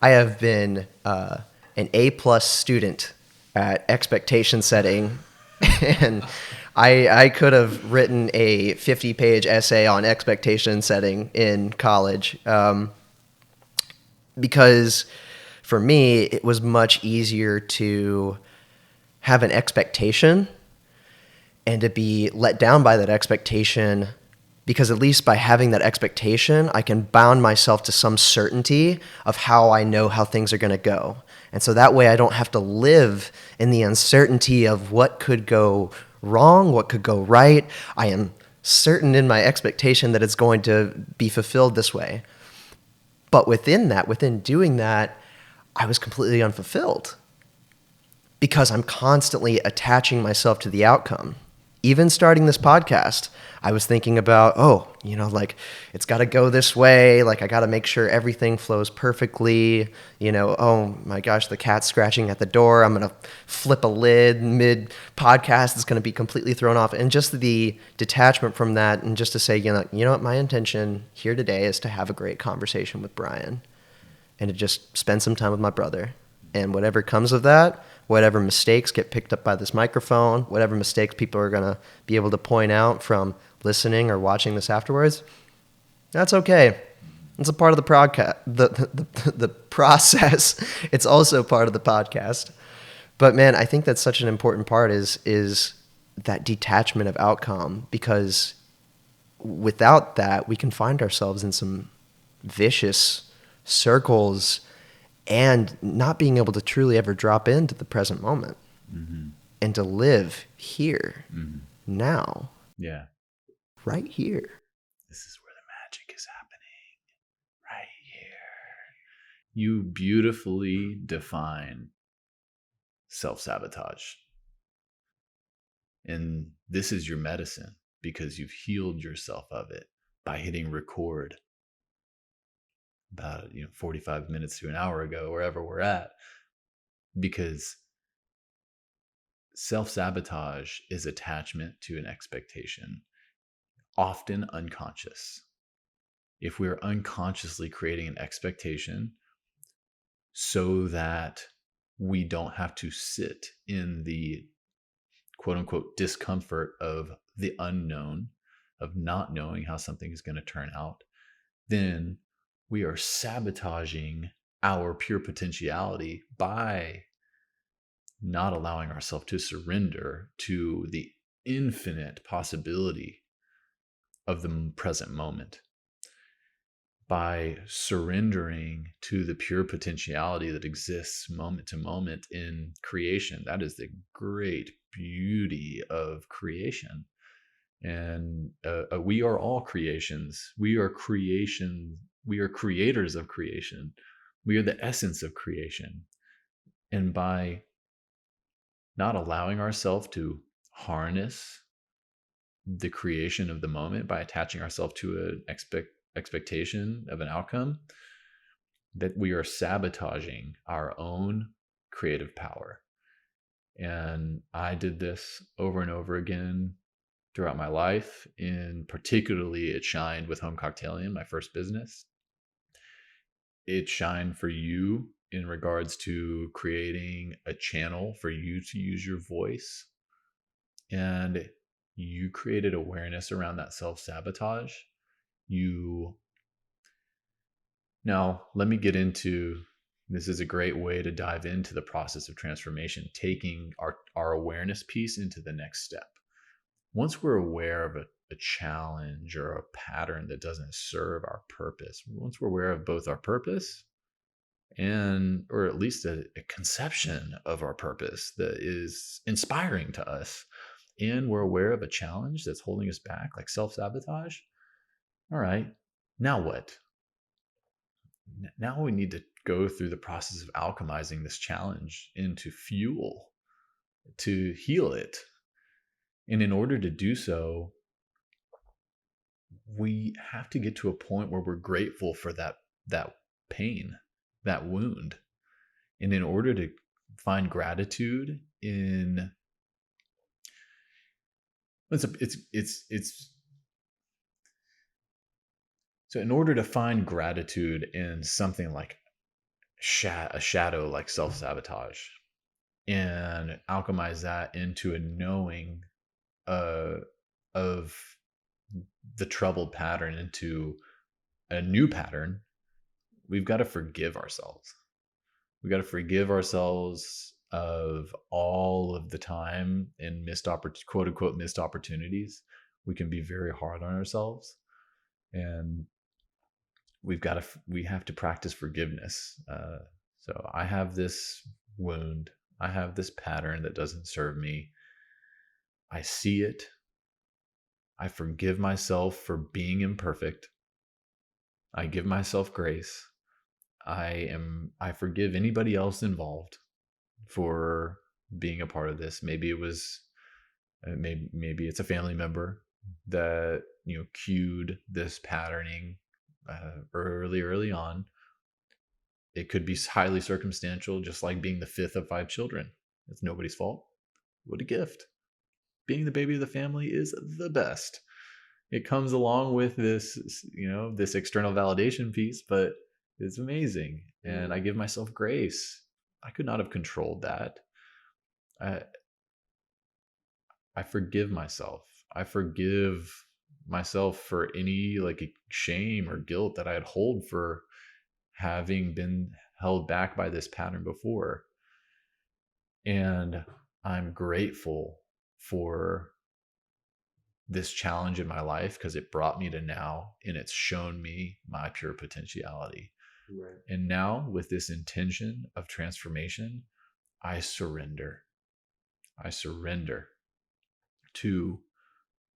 have been an A+ student at expectation setting, and I could have written a 50-page essay on expectation setting in college, because for me, it was much easier to have an expectation and to be let down by that expectation, because at least by having that expectation, I can bound myself to some certainty of how I know how things are going to go. And so that way I don't have to live in the uncertainty of what could go wrong, what could go right. I am certain in my expectation that it's going to be fulfilled this way. But within that, within doing that, I was completely unfulfilled because I'm constantly attaching myself to the outcome. Even starting this podcast, I was thinking about, like it's got to go this way. Like I got to make sure everything flows perfectly. Oh my gosh, the cat's scratching at the door. I'm going to flip a lid mid podcast. It's going to be completely thrown off. And just the detachment from that, and just to say, you know what, my intention here today is to have a great conversation with Brian and to just spend some time with my brother. And whatever comes of that, whatever mistakes get picked up by this microphone, whatever mistakes people are going to be able to point out from listening or watching this afterwards, that's okay. It's a part of the the process. It's also part of the podcast. But man, I think that's such an important part is that detachment of outcome, because without that, we can find ourselves in some vicious circles and not being able to truly ever drop into the present moment and to live here, now, right here. This is where the magic is happening, right here. You beautifully define self-sabotage. And this is your medicine, because you've healed yourself of it by hitting record about 45 minutes to an hour ago, wherever we're at. Because self-sabotage is attachment to an expectation, often unconscious. If we're unconsciously creating an expectation so that we don't have to sit in the quote unquote discomfort of the unknown, of not knowing how something is going to turn out, then we are sabotaging our pure potentiality by not allowing ourselves to surrender to the infinite possibility of the present moment. By surrendering to the pure potentiality that exists moment to moment in creation. That is the great beauty of creation. And we are all creations. We are creation. We are creators of creation. We are the essence of creation. And by not allowing ourselves to harness the creation of the moment, by attaching ourselves to an expectation of an outcome, that we are sabotaging our own creative power. And I did this over and over again throughout my life. And particularly it shined with Home Cocktailing, my first business. It shined for you in regards to creating a channel for you to use your voice. And you created awareness around that self-sabotage. Now, let me get into, this is a great way to dive into the process of transformation, taking our awareness piece into the next step. Once we're aware of a challenge or a pattern that doesn't serve our purpose, once we're aware of both our purpose or at least a conception of our purpose that is inspiring to us, and we're aware of a challenge that's holding us back, like self-sabotage, all right, now what? Now we need to go through the process of alchemizing this challenge into fuel to heal it. And in order to do so, we have to get to a point where we're grateful for that pain, that wound. And in order to find gratitude in so in order to find gratitude in something like a shadow like self-sabotage, and alchemize that into a knowing of the troubled pattern into a new pattern, we've got to forgive ourselves. We got to forgive ourselves of all of the time and quote unquote missed opportunities. We can be very hard on ourselves, and we have to practice forgiveness. So I have this wound, I have this pattern that doesn't serve me. I see it. I forgive myself for being imperfect. I give myself grace. I forgive anybody else involved for being a part of this. Maybe it was maybe it's a family member that cued this patterning early on. It could be highly circumstantial, just like being the fifth of 5 children. It's nobody's fault. What a gift. Being the baby of the family is the best. It comes along with this, this external validation piece, but it's amazing. And I give myself grace. I could not have controlled that. I forgive myself. I forgive myself for any like shame or guilt that I had hold for having been held back by this pattern before. And I'm grateful for this challenge in my life because it brought me to now, and it's shown me my pure potentiality. Right. And now with this intention of transformation, I surrender. I surrender to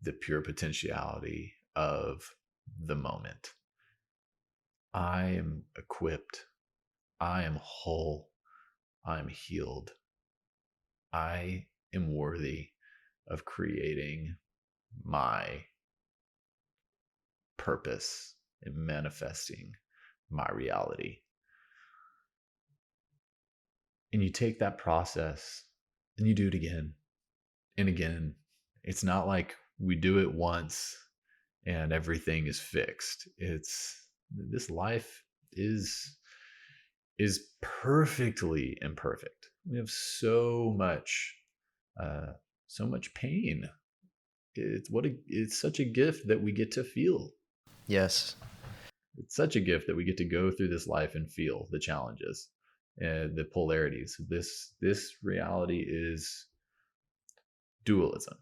the pure potentiality of the moment. I am equipped. I am whole. I am healed. I am worthy of creating my purpose and manifesting my reality. And you take that process and you do it again and again. It's not like we do it once and everything is fixed. This life is perfectly imperfect. We have so much pain. It's such a gift that we get to feel. Yes. It's such a gift that we get to go through this life and feel the challenges and the polarities. This reality is dualism.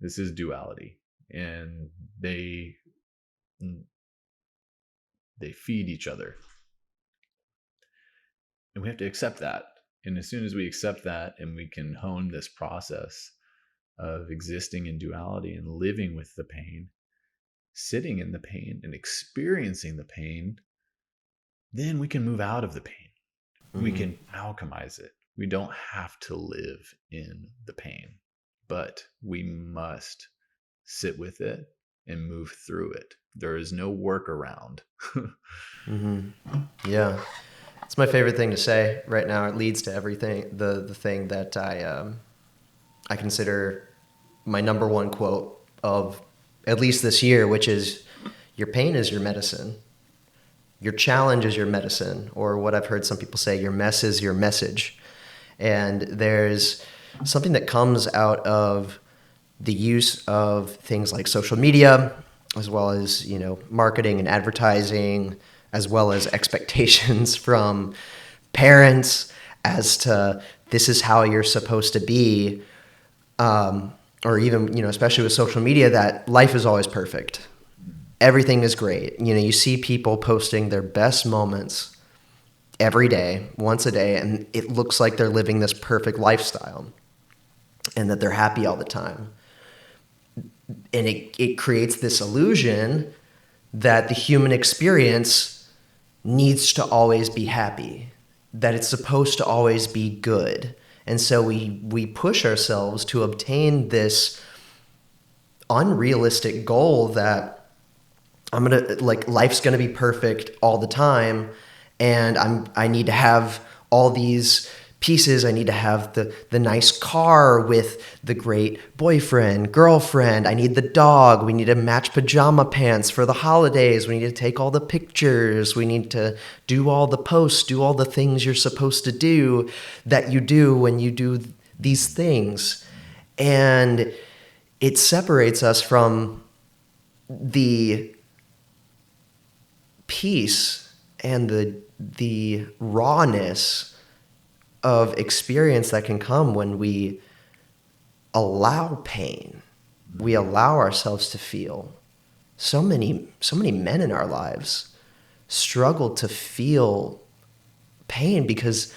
This is duality, and they feed each other, and we have to accept that. And as soon as we accept that, and we can hone this process of existing in duality and living with the pain, sitting in the pain and experiencing the pain, then we can move out of the pain. Mm-hmm. We can alchemize it. We don't have to live in the pain, but we must sit with it and move through it. There is no workaround. Mm-hmm. Yeah. It's my favorite thing to say right now. It leads to everything. The thing that I consider my number one quote of at least this year, which is, your pain is your medicine. Your challenge is your medicine, or what I've heard some people say, your mess is your message. And there's something that comes out of the use of things like social media, as well as, marketing and advertising, as well as expectations from parents as to this is how you're supposed to be, or even, especially with social media, that life is always perfect. Everything is great. You see people posting their best moments every day, once a day, and it looks like they're living this perfect lifestyle and that they're happy all the time. And it creates this illusion that the human experience needs to always be happy, that it's supposed to always be good. And so we push ourselves to obtain this unrealistic goal that life's gonna be perfect all the time, and I need to have all these pieces. I need to have the nice car with the great boyfriend, girlfriend. I need the dog. We need to match pajama pants for the holidays. We need to take all the pictures. We need to do all the posts, do all the things you're supposed to do that you do when you do these things. And it separates us from the peace and the the rawness of experience that can come when we allow pain, we allow ourselves to feel. So many men in our lives struggle to feel pain because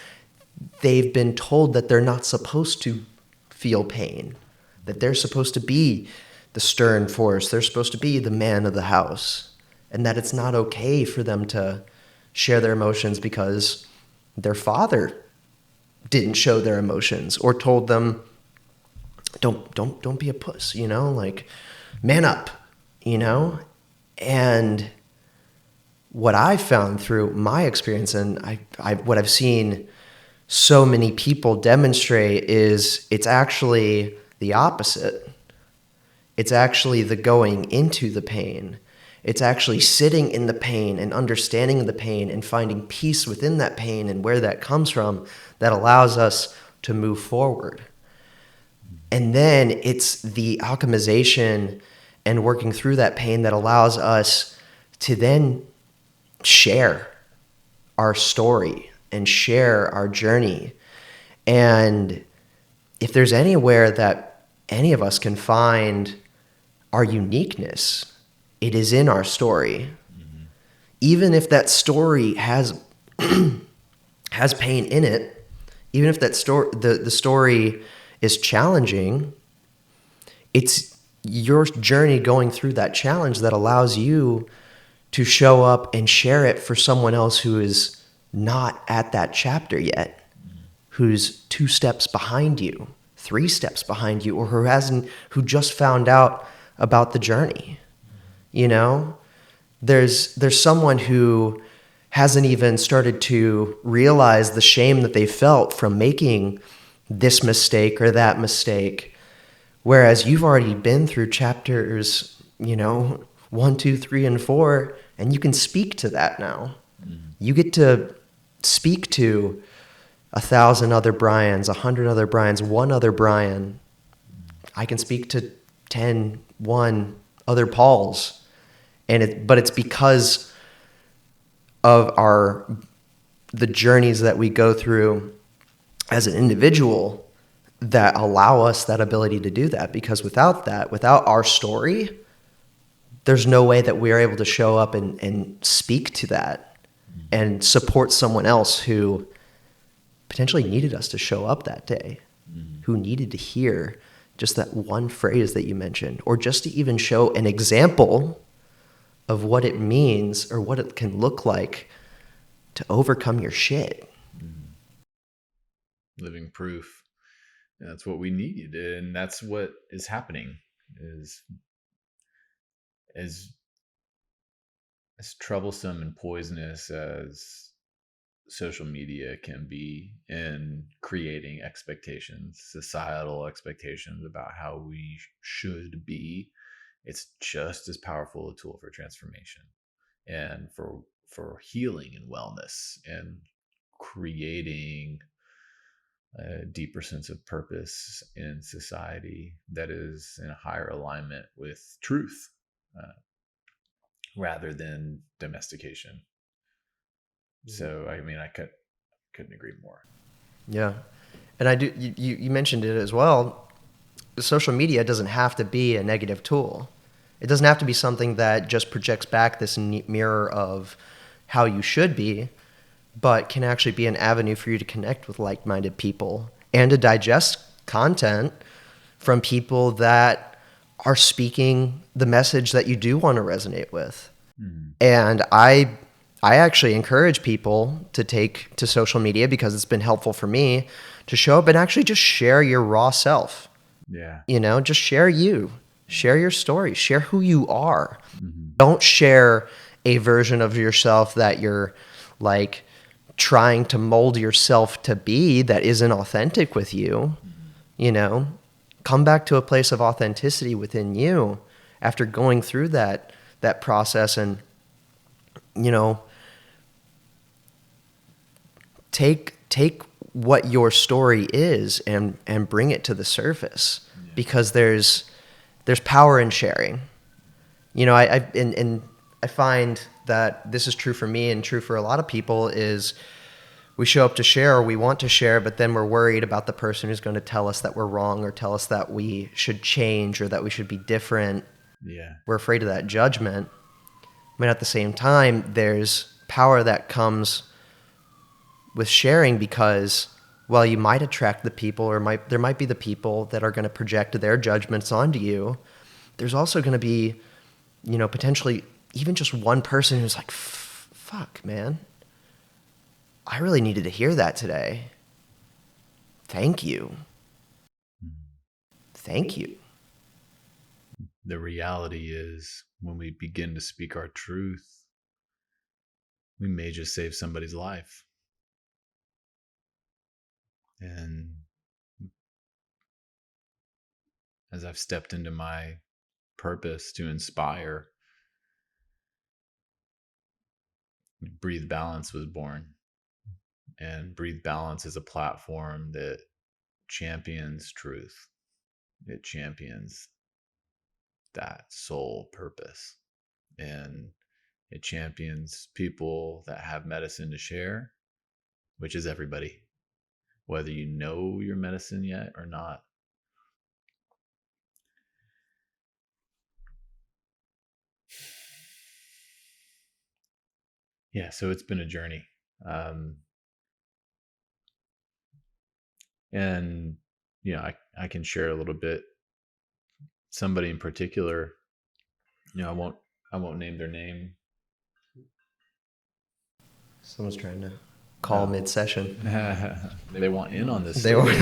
they've been told that they're not supposed to feel pain, that they're supposed to be the stern force, they're supposed to be the man of the house, and that it's not okay for them to share their emotions because their father didn't show their emotions or told them, don't be a puss, like man up, and what I found through my experience, and what I've seen so many people demonstrate, is it's actually the opposite. It's actually the going into the pain. It's actually sitting in the pain and understanding the pain and finding peace within that pain and where that comes from that allows us to move forward. And then it's the alchemization and working through that pain that allows us to then share our story and share our journey. And if there's anywhere that any of us can find our uniqueness, it is in our story. Mm-hmm. Even if that story has has pain in it, even if that the story is challenging, it's your journey going through that challenge that allows you to show up and share it for someone else who is not at that chapter yet, who's 2 steps behind you, 3 steps behind you, or who just found out about the journey. There's someone who hasn't even started to realize the shame that they felt from making this mistake or that mistake, whereas you've already been through chapters 1, 2, 3, and 4, and you can speak to that now. Mm-hmm. You get to speak to 1,000 other Brians, 100 other Brians, 1 other Brian. I can speak to 1 other Pauls, but it's because of the journeys that we go through as an individual that allow us that ability to do that. Because without our story, there's no way that we are able to show up and speak to that and support someone else who potentially needed us to show up that day, who needed to hear just that one phrase that you mentioned, or just to even show an example of what it means or what it can look like to overcome your shit. Living proof. That's what we need, and that's what is happening. Is as troublesome and poisonous as social media can be in creating expectations, societal expectations about how we should be, it's just as powerful a tool for transformation and for healing and wellness and creating a deeper sense of purpose in society that is in a higher alignment with truth, rather than domestication. So, I mean, I couldn't agree more. Yeah. And you mentioned it as well. Social media doesn't have to be a negative tool. It doesn't have to be something that just projects back this mirror of how you should be, but can actually be an avenue for you to connect with like-minded people and to digest content from people that are speaking the message that you do want to resonate with. Mm. And I actually encourage people to take to social media, because it's been helpful for me to show up and actually just share your raw self. Yeah. Just share your story, share who you are. Mm-hmm. Don't share a version of yourself that you're like trying to mold yourself to be that isn't authentic with you. Mm-hmm. Come back to a place of authenticity within you after going through that process, and take what your story is and bring it to the surface. Yeah. Because there's power in sharing. I find that this is true for me and true for a lot of people is we show up to share or we want to share, but then we're worried about the person who's going to tell us that we're wrong or tell us that we should change or that we should be different. Yeah. We're afraid of that judgment. I mean, at the same time, there's power that comes with sharing because, well, you might attract the people or there might be the people that are going to project their judgments onto you. There's also going to be, potentially even just one person who's like, fuck, man, I really needed to hear that today. Thank you. Thank you. The reality is when we begin to speak our truth, we may just save somebody's life. And as I've stepped into my purpose to inspire, Breathe Balance was born. And Breathe Balance is a platform that champions truth. It champions that soul purpose. And it champions people that have medicine to share, which is everybody, whether you know your medicine yet or not. Yeah, so it's been a journey. And I can share a little bit. Somebody in particular, I won't name their name. Someone's trying to call mid-session. They want in on this. They story.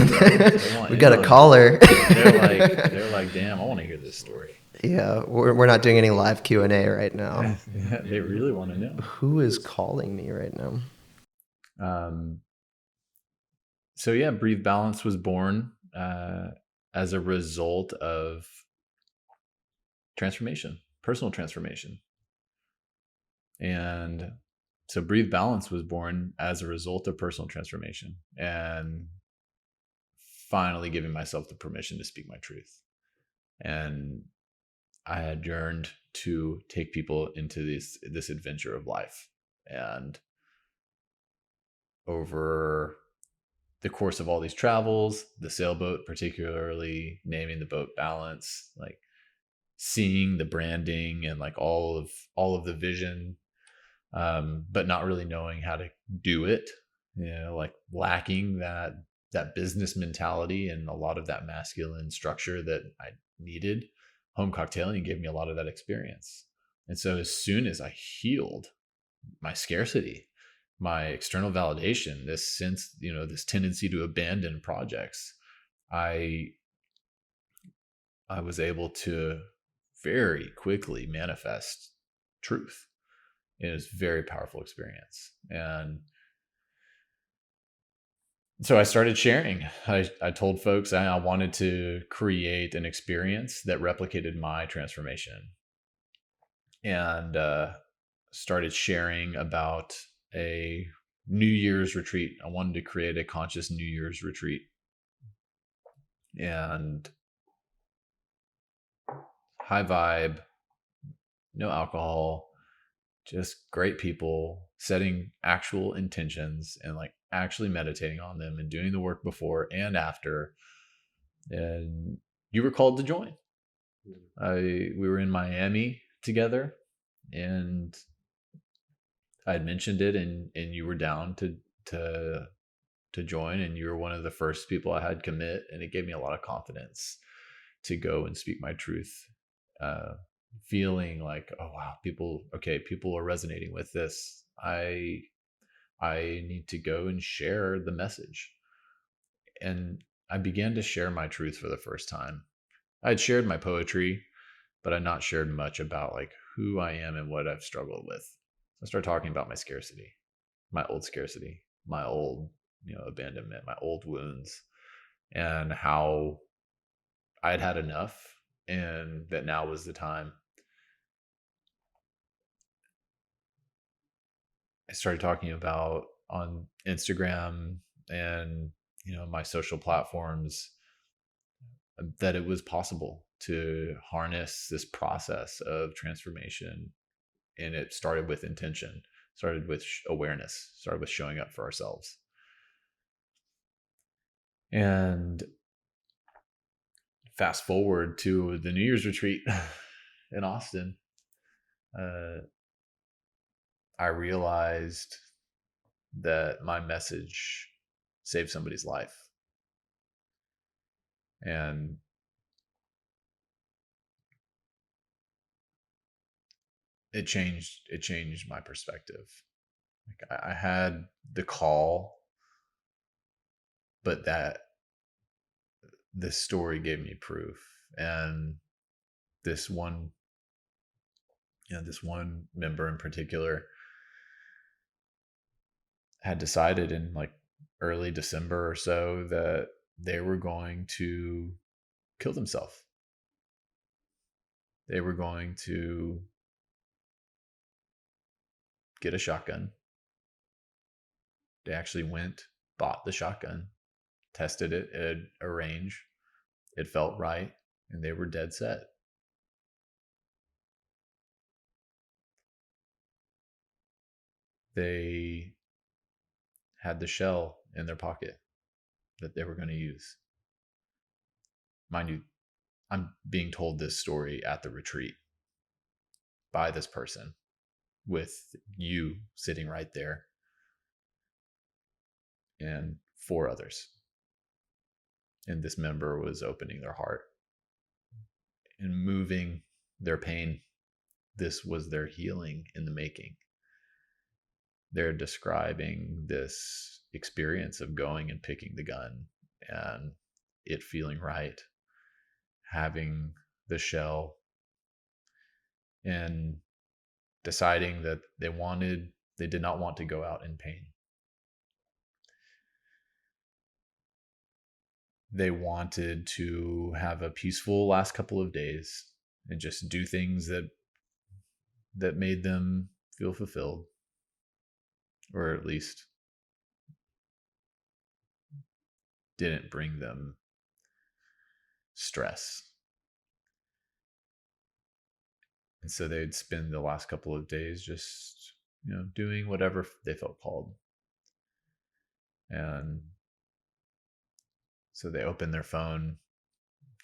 we got a caller. They're like, damn, I want to hear this story. Yeah, we're not doing any live Q&A right now. They really want to know. Who is calling me right now? So yeah, Breathe Balance was born as a result of transformation, personal transformation. And so Breathe Balance was born as a result of personal transformation and finally giving myself the permission to speak my truth. And I had yearned to take people into this adventure of life. And over the course of all these travels, the sailboat, particularly naming the boat Balance, like seeing the branding and like all of the vision, but not really knowing how to do it, like lacking that business mentality and a lot of that masculine structure that I needed. Home cocktailing gave me a lot of that experience. And so as soon as I healed my scarcity, my external validation, this sense, this tendency to abandon projects, I was able to very quickly manifest truth. It was a very powerful experience. And so I started sharing. I told folks I wanted to create an experience that replicated my transformation, and started sharing about a New Year's retreat. I wanted to create a conscious New Year's retreat. And high vibe, no alcohol, just great people, setting actual intentions and like actually meditating on them and doing the work before and after. And you were called to join. We were in Miami together, and I had mentioned it, and you were down to join, and you were one of the first people I had commit, and it gave me a lot of confidence to go and speak my truth, feeling like, oh wow, people are resonating with this. I need to go and share the message. And I began to share my truth for the first time. I had shared my poetry, but I'd not shared much about like who I am and what I've struggled with. I started talking about my scarcity, my old scarcity, my old, abandonment, my old wounds, and how I'd had enough and that now was the time. I started talking about on Instagram and, my social platforms, that it was possible to harness this process of transformation And it started with intention, started with awareness, started with showing up for ourselves. And fast forward to the New Year's retreat in Austin, uh, I realized that my message saved somebody's life. And it changed my perspective. Like I had the call, but that this story gave me proof. And this one, this one member in particular had decided in like early December or so that they were going to kill themselves. They were going to get a shotgun. They actually went, bought the shotgun, tested it at a range. It felt right, and they were dead set. They had the shell in their pocket that they were going to use. Mind you, I'm being told this story at the retreat by this person with you sitting right there and 4 others. And this member was opening their heart and moving their pain. This was their healing in the making. They're describing this experience of going and picking the gun and it feeling right, having the shell, and deciding that they did not want to go out in pain. They wanted to have a peaceful last couple of days and just do things that made them feel fulfilled, or at least didn't bring them stress. And so they'd spend the last couple of days just, doing whatever they felt called. And so they opened their phone,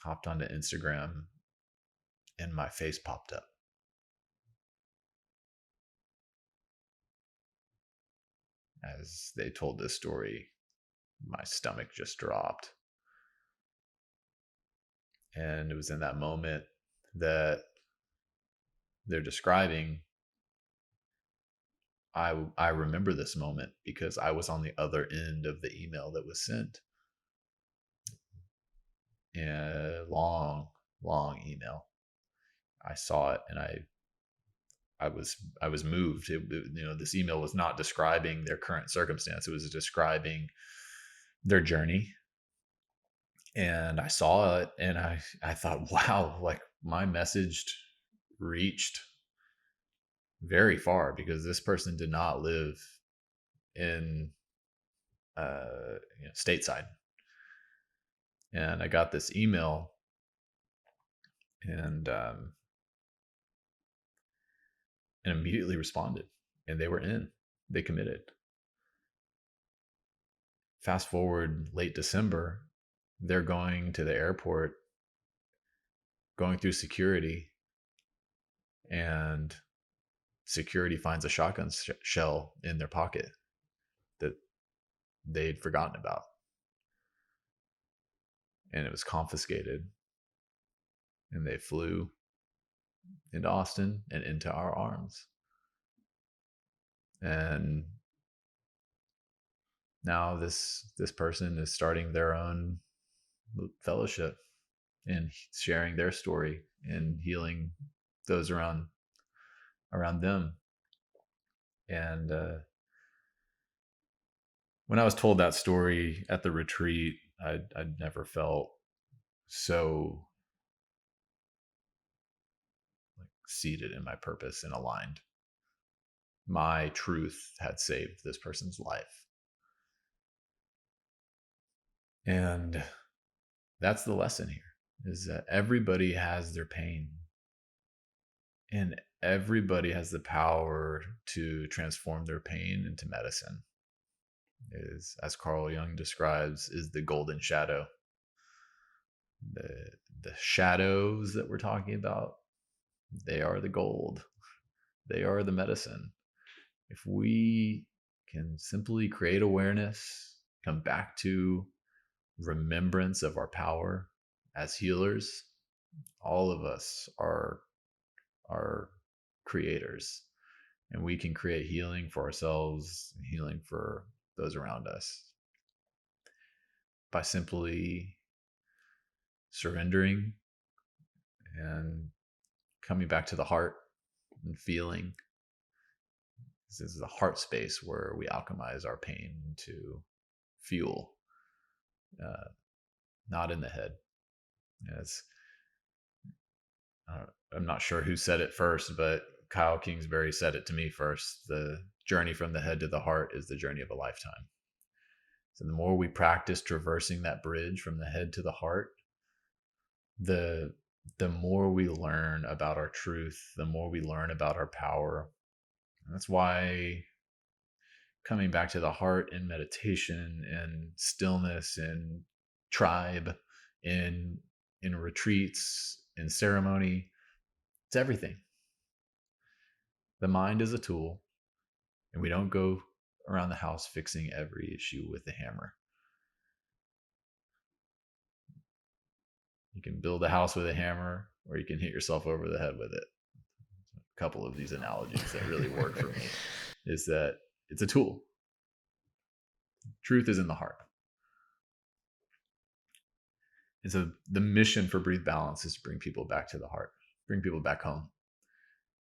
hopped onto Instagram, and my face popped up. As they told this story, my stomach just dropped. And it was in that moment that they're describing. I remember this moment because I was on the other end of the email that was sent. A long, long email. I saw it and I was moved. This email was not describing their current circumstance. It was describing their journey. And I saw it and I thought, wow, like my message reached very far, because this person did not live in stateside. And I got this email and immediately responded, and they committed. Fast forward late December, they're going to the airport, going through security, and security finds a shotgun shell in their pocket that they'd forgotten about. And it was confiscated. And they flew into Austin and into our arms. And now this person is starting their own fellowship and sharing their story and healing those around them. And when I was told that story at the retreat, I'd never felt so like seated in my purpose and aligned. My truth had saved this person's life. And that's the lesson here, is that everybody has their pain and everybody has the power to transform their pain into medicine. Is, as Carl Jung describes, is the golden shadow. The shadows that we're talking about, they are the gold. They are the medicine. If we can simply create awareness, come back to remembrance of our power as healers, all of us are creators, and we can create healing for ourselves and healing for those around us by simply surrendering and coming back to the heart and feeling. This is the heart space where we alchemize our pain into fuel, uh, not in the head. It's, I'm not sure who said it first, but Kyle Kingsbury said it to me first. The journey from the head to the heart is the journey of a lifetime. So the more we practice traversing that bridge from the head to the heart, the more we learn about our truth, the more we learn about our power. And that's why coming back to the heart in meditation and stillness and tribe, in retreats, in ceremony, it's everything. The mind is a tool, and we don't go around the house fixing every issue with a hammer. You can build a house with a hammer, or you can hit yourself over the head with it. A couple of these analogies that really work for me is that it's a tool. Truth is in the heart. And so the mission for Breathe Balance is to bring people back to the heart, bring people back home.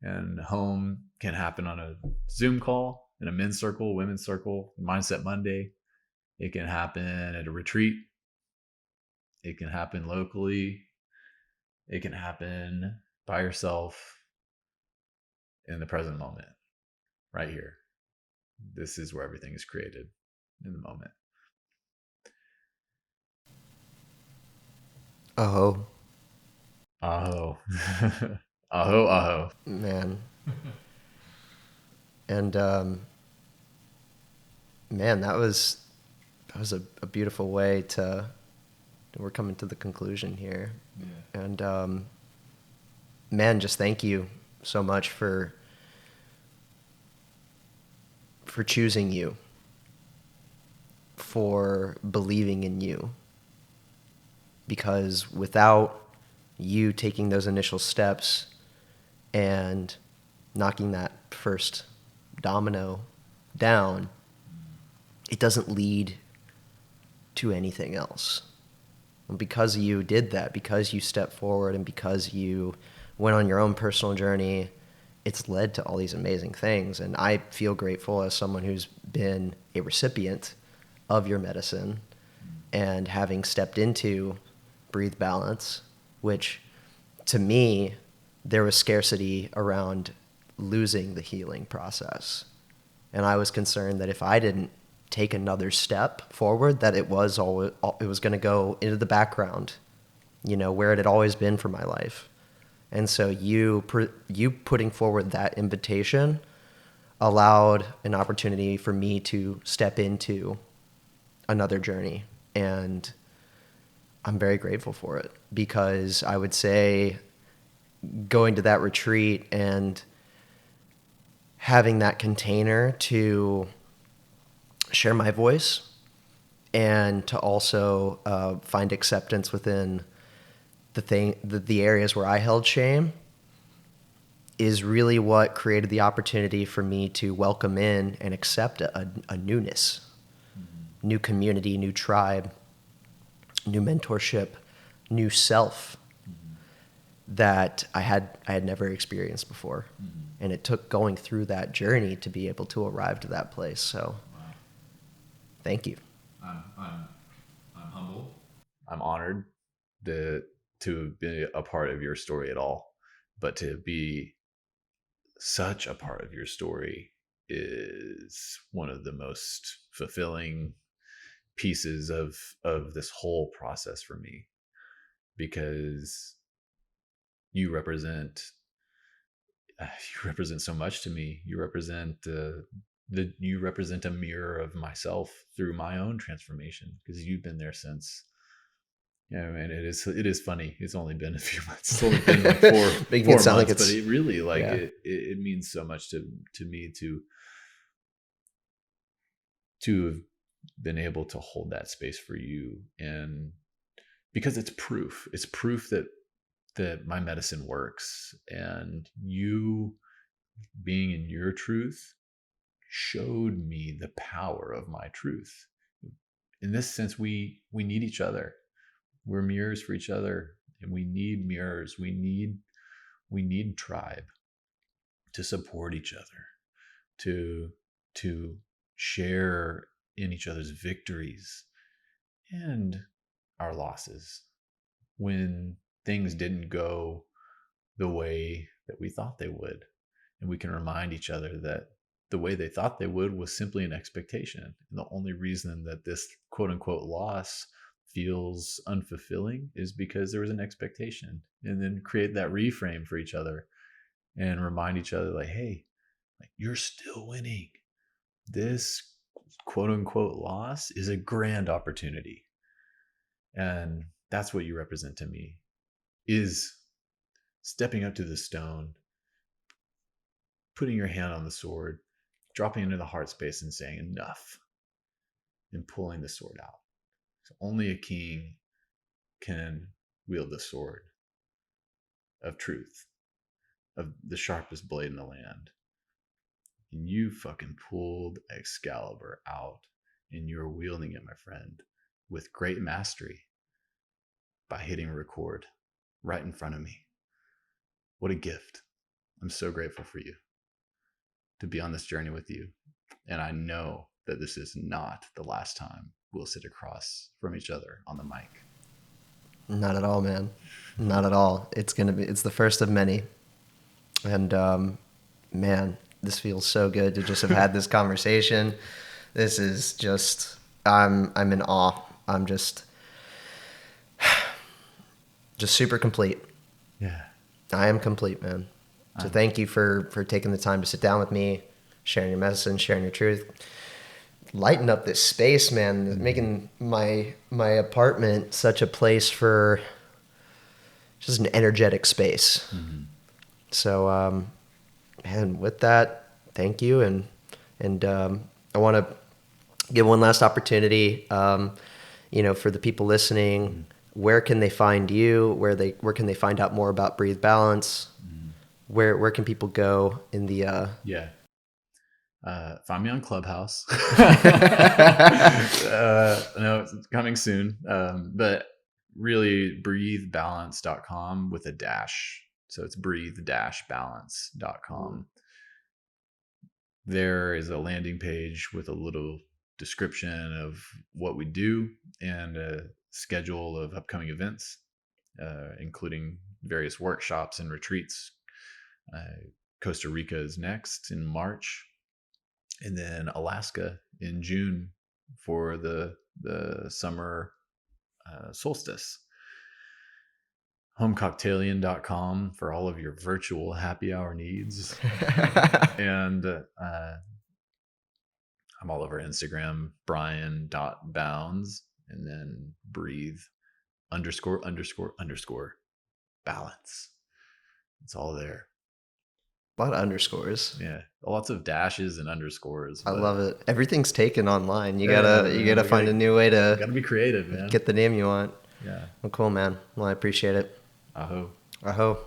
And home can happen on a Zoom call, in a men's circle, women's circle, Mindset Monday. It can happen at a retreat. It can happen locally. It can happen by yourself in the present moment, right here. This is where everything is created, in the moment. Aho. Aho. Aho, aho. Man. And man, that was a beautiful way to, we're coming to the conclusion here. Yeah. And man, just thank you so much for choosing you, for believing in you. Because without you taking those initial steps and knocking that first domino down, it doesn't lead to anything else. And because you did that, because you stepped forward, and because you went on your own personal journey, it's led to all these amazing things. And I feel grateful as someone who's been a recipient of your medicine and having stepped into Breathe Balance, which to me, there was scarcity around losing the healing process. And I was concerned that if I didn't take another step forward, that it was going to go into the background, where it had always been for my life. And so you putting forward that invitation allowed an opportunity for me to step into another journey. And I'm very grateful for it, because I would say going to that retreat and having that container to share my voice and to also find acceptance within the areas where I held shame is really what created the opportunity for me to welcome in and accept a newness, new community, new tribe, new mentorship, new self that I had never experienced before. And it took going through that journey to be able to arrive to that place. So thank you. I'm humbled. I'm honored to be a part of your story at all, but to be such a part of your story is one of the most fulfilling pieces of this whole process for me, because you represent you represent so much to me. You represent you represent a mirror of myself through my own transformation, because you've been there since. Yeah, man, it is funny. It's only been a few months. It's only been like Making four it sound like months, it's but it really like yeah. it means so much to me to have been able to hold that space for you, and because it's proof. It's proof that my medicine works, and you being in your truth showed me the power of my truth. In this sense, we need each other. We're mirrors for each other, and we need mirrors. We need tribe to support each other, to share in each other's victories and our losses when things didn't go the way that we thought they would. And we can remind each other that the way they thought they would was simply an expectation. And the only reason that this quote unquote loss feels unfulfilling is because there was an expectation. And then create that reframe for each other and remind each other, like, hey, like, you're still winning. This quote unquote loss is a grand opportunity. And that's what you represent to me, is stepping up to the stone, putting your hand on the sword, dropping into the heart space and saying enough, and pulling the sword out. So only a king can wield the sword of truth, of the sharpest blade in the land. And you fucking pulled Excalibur out, and you're wielding it, my friend, with great mastery by hitting record right in front of me. What a gift. I'm so grateful for you to be on this journey with you. And I know that this is not the last time we'll sit across from each other on the mic. Not at all, man. Not at all. It's the first of many. And man, this feels so good to just have had this conversation. This is just, I'm in awe. I'm just super complete. Yeah. I am complete, man. So thank you for taking the time to sit down with me, sharing your medicine, sharing your truth. Lighten up this space, man. Making my apartment such a place for just an energetic space. Mm-hmm. So, and with that, thank you. And I want to give one last opportunity, for the people listening. Where can they find you? Where can they find out more about Breathe Balance? Where can people go in the find me on Clubhouse. No, it's coming soon. But really, breathebalance.com with a dash. So it's breathe-balance.com. There is a landing page with a little description of what we do and a schedule of upcoming events, including various workshops and retreats. Costa Rica is next in March, and then Alaska in June for the summer solstice. Homecocktalian.com for all of your virtual happy hour needs. And I'm all over Instagram, Brian.bounds, and then breathe___balance. It's all there. A lot of underscores. Yeah, lots of dashes and underscores. I love it. Everything's taken online. You gotta find a new way to. Gotta be creative, man. Get the name you want. Yeah. Well, cool, man. Well, I appreciate it. Aho. Aho.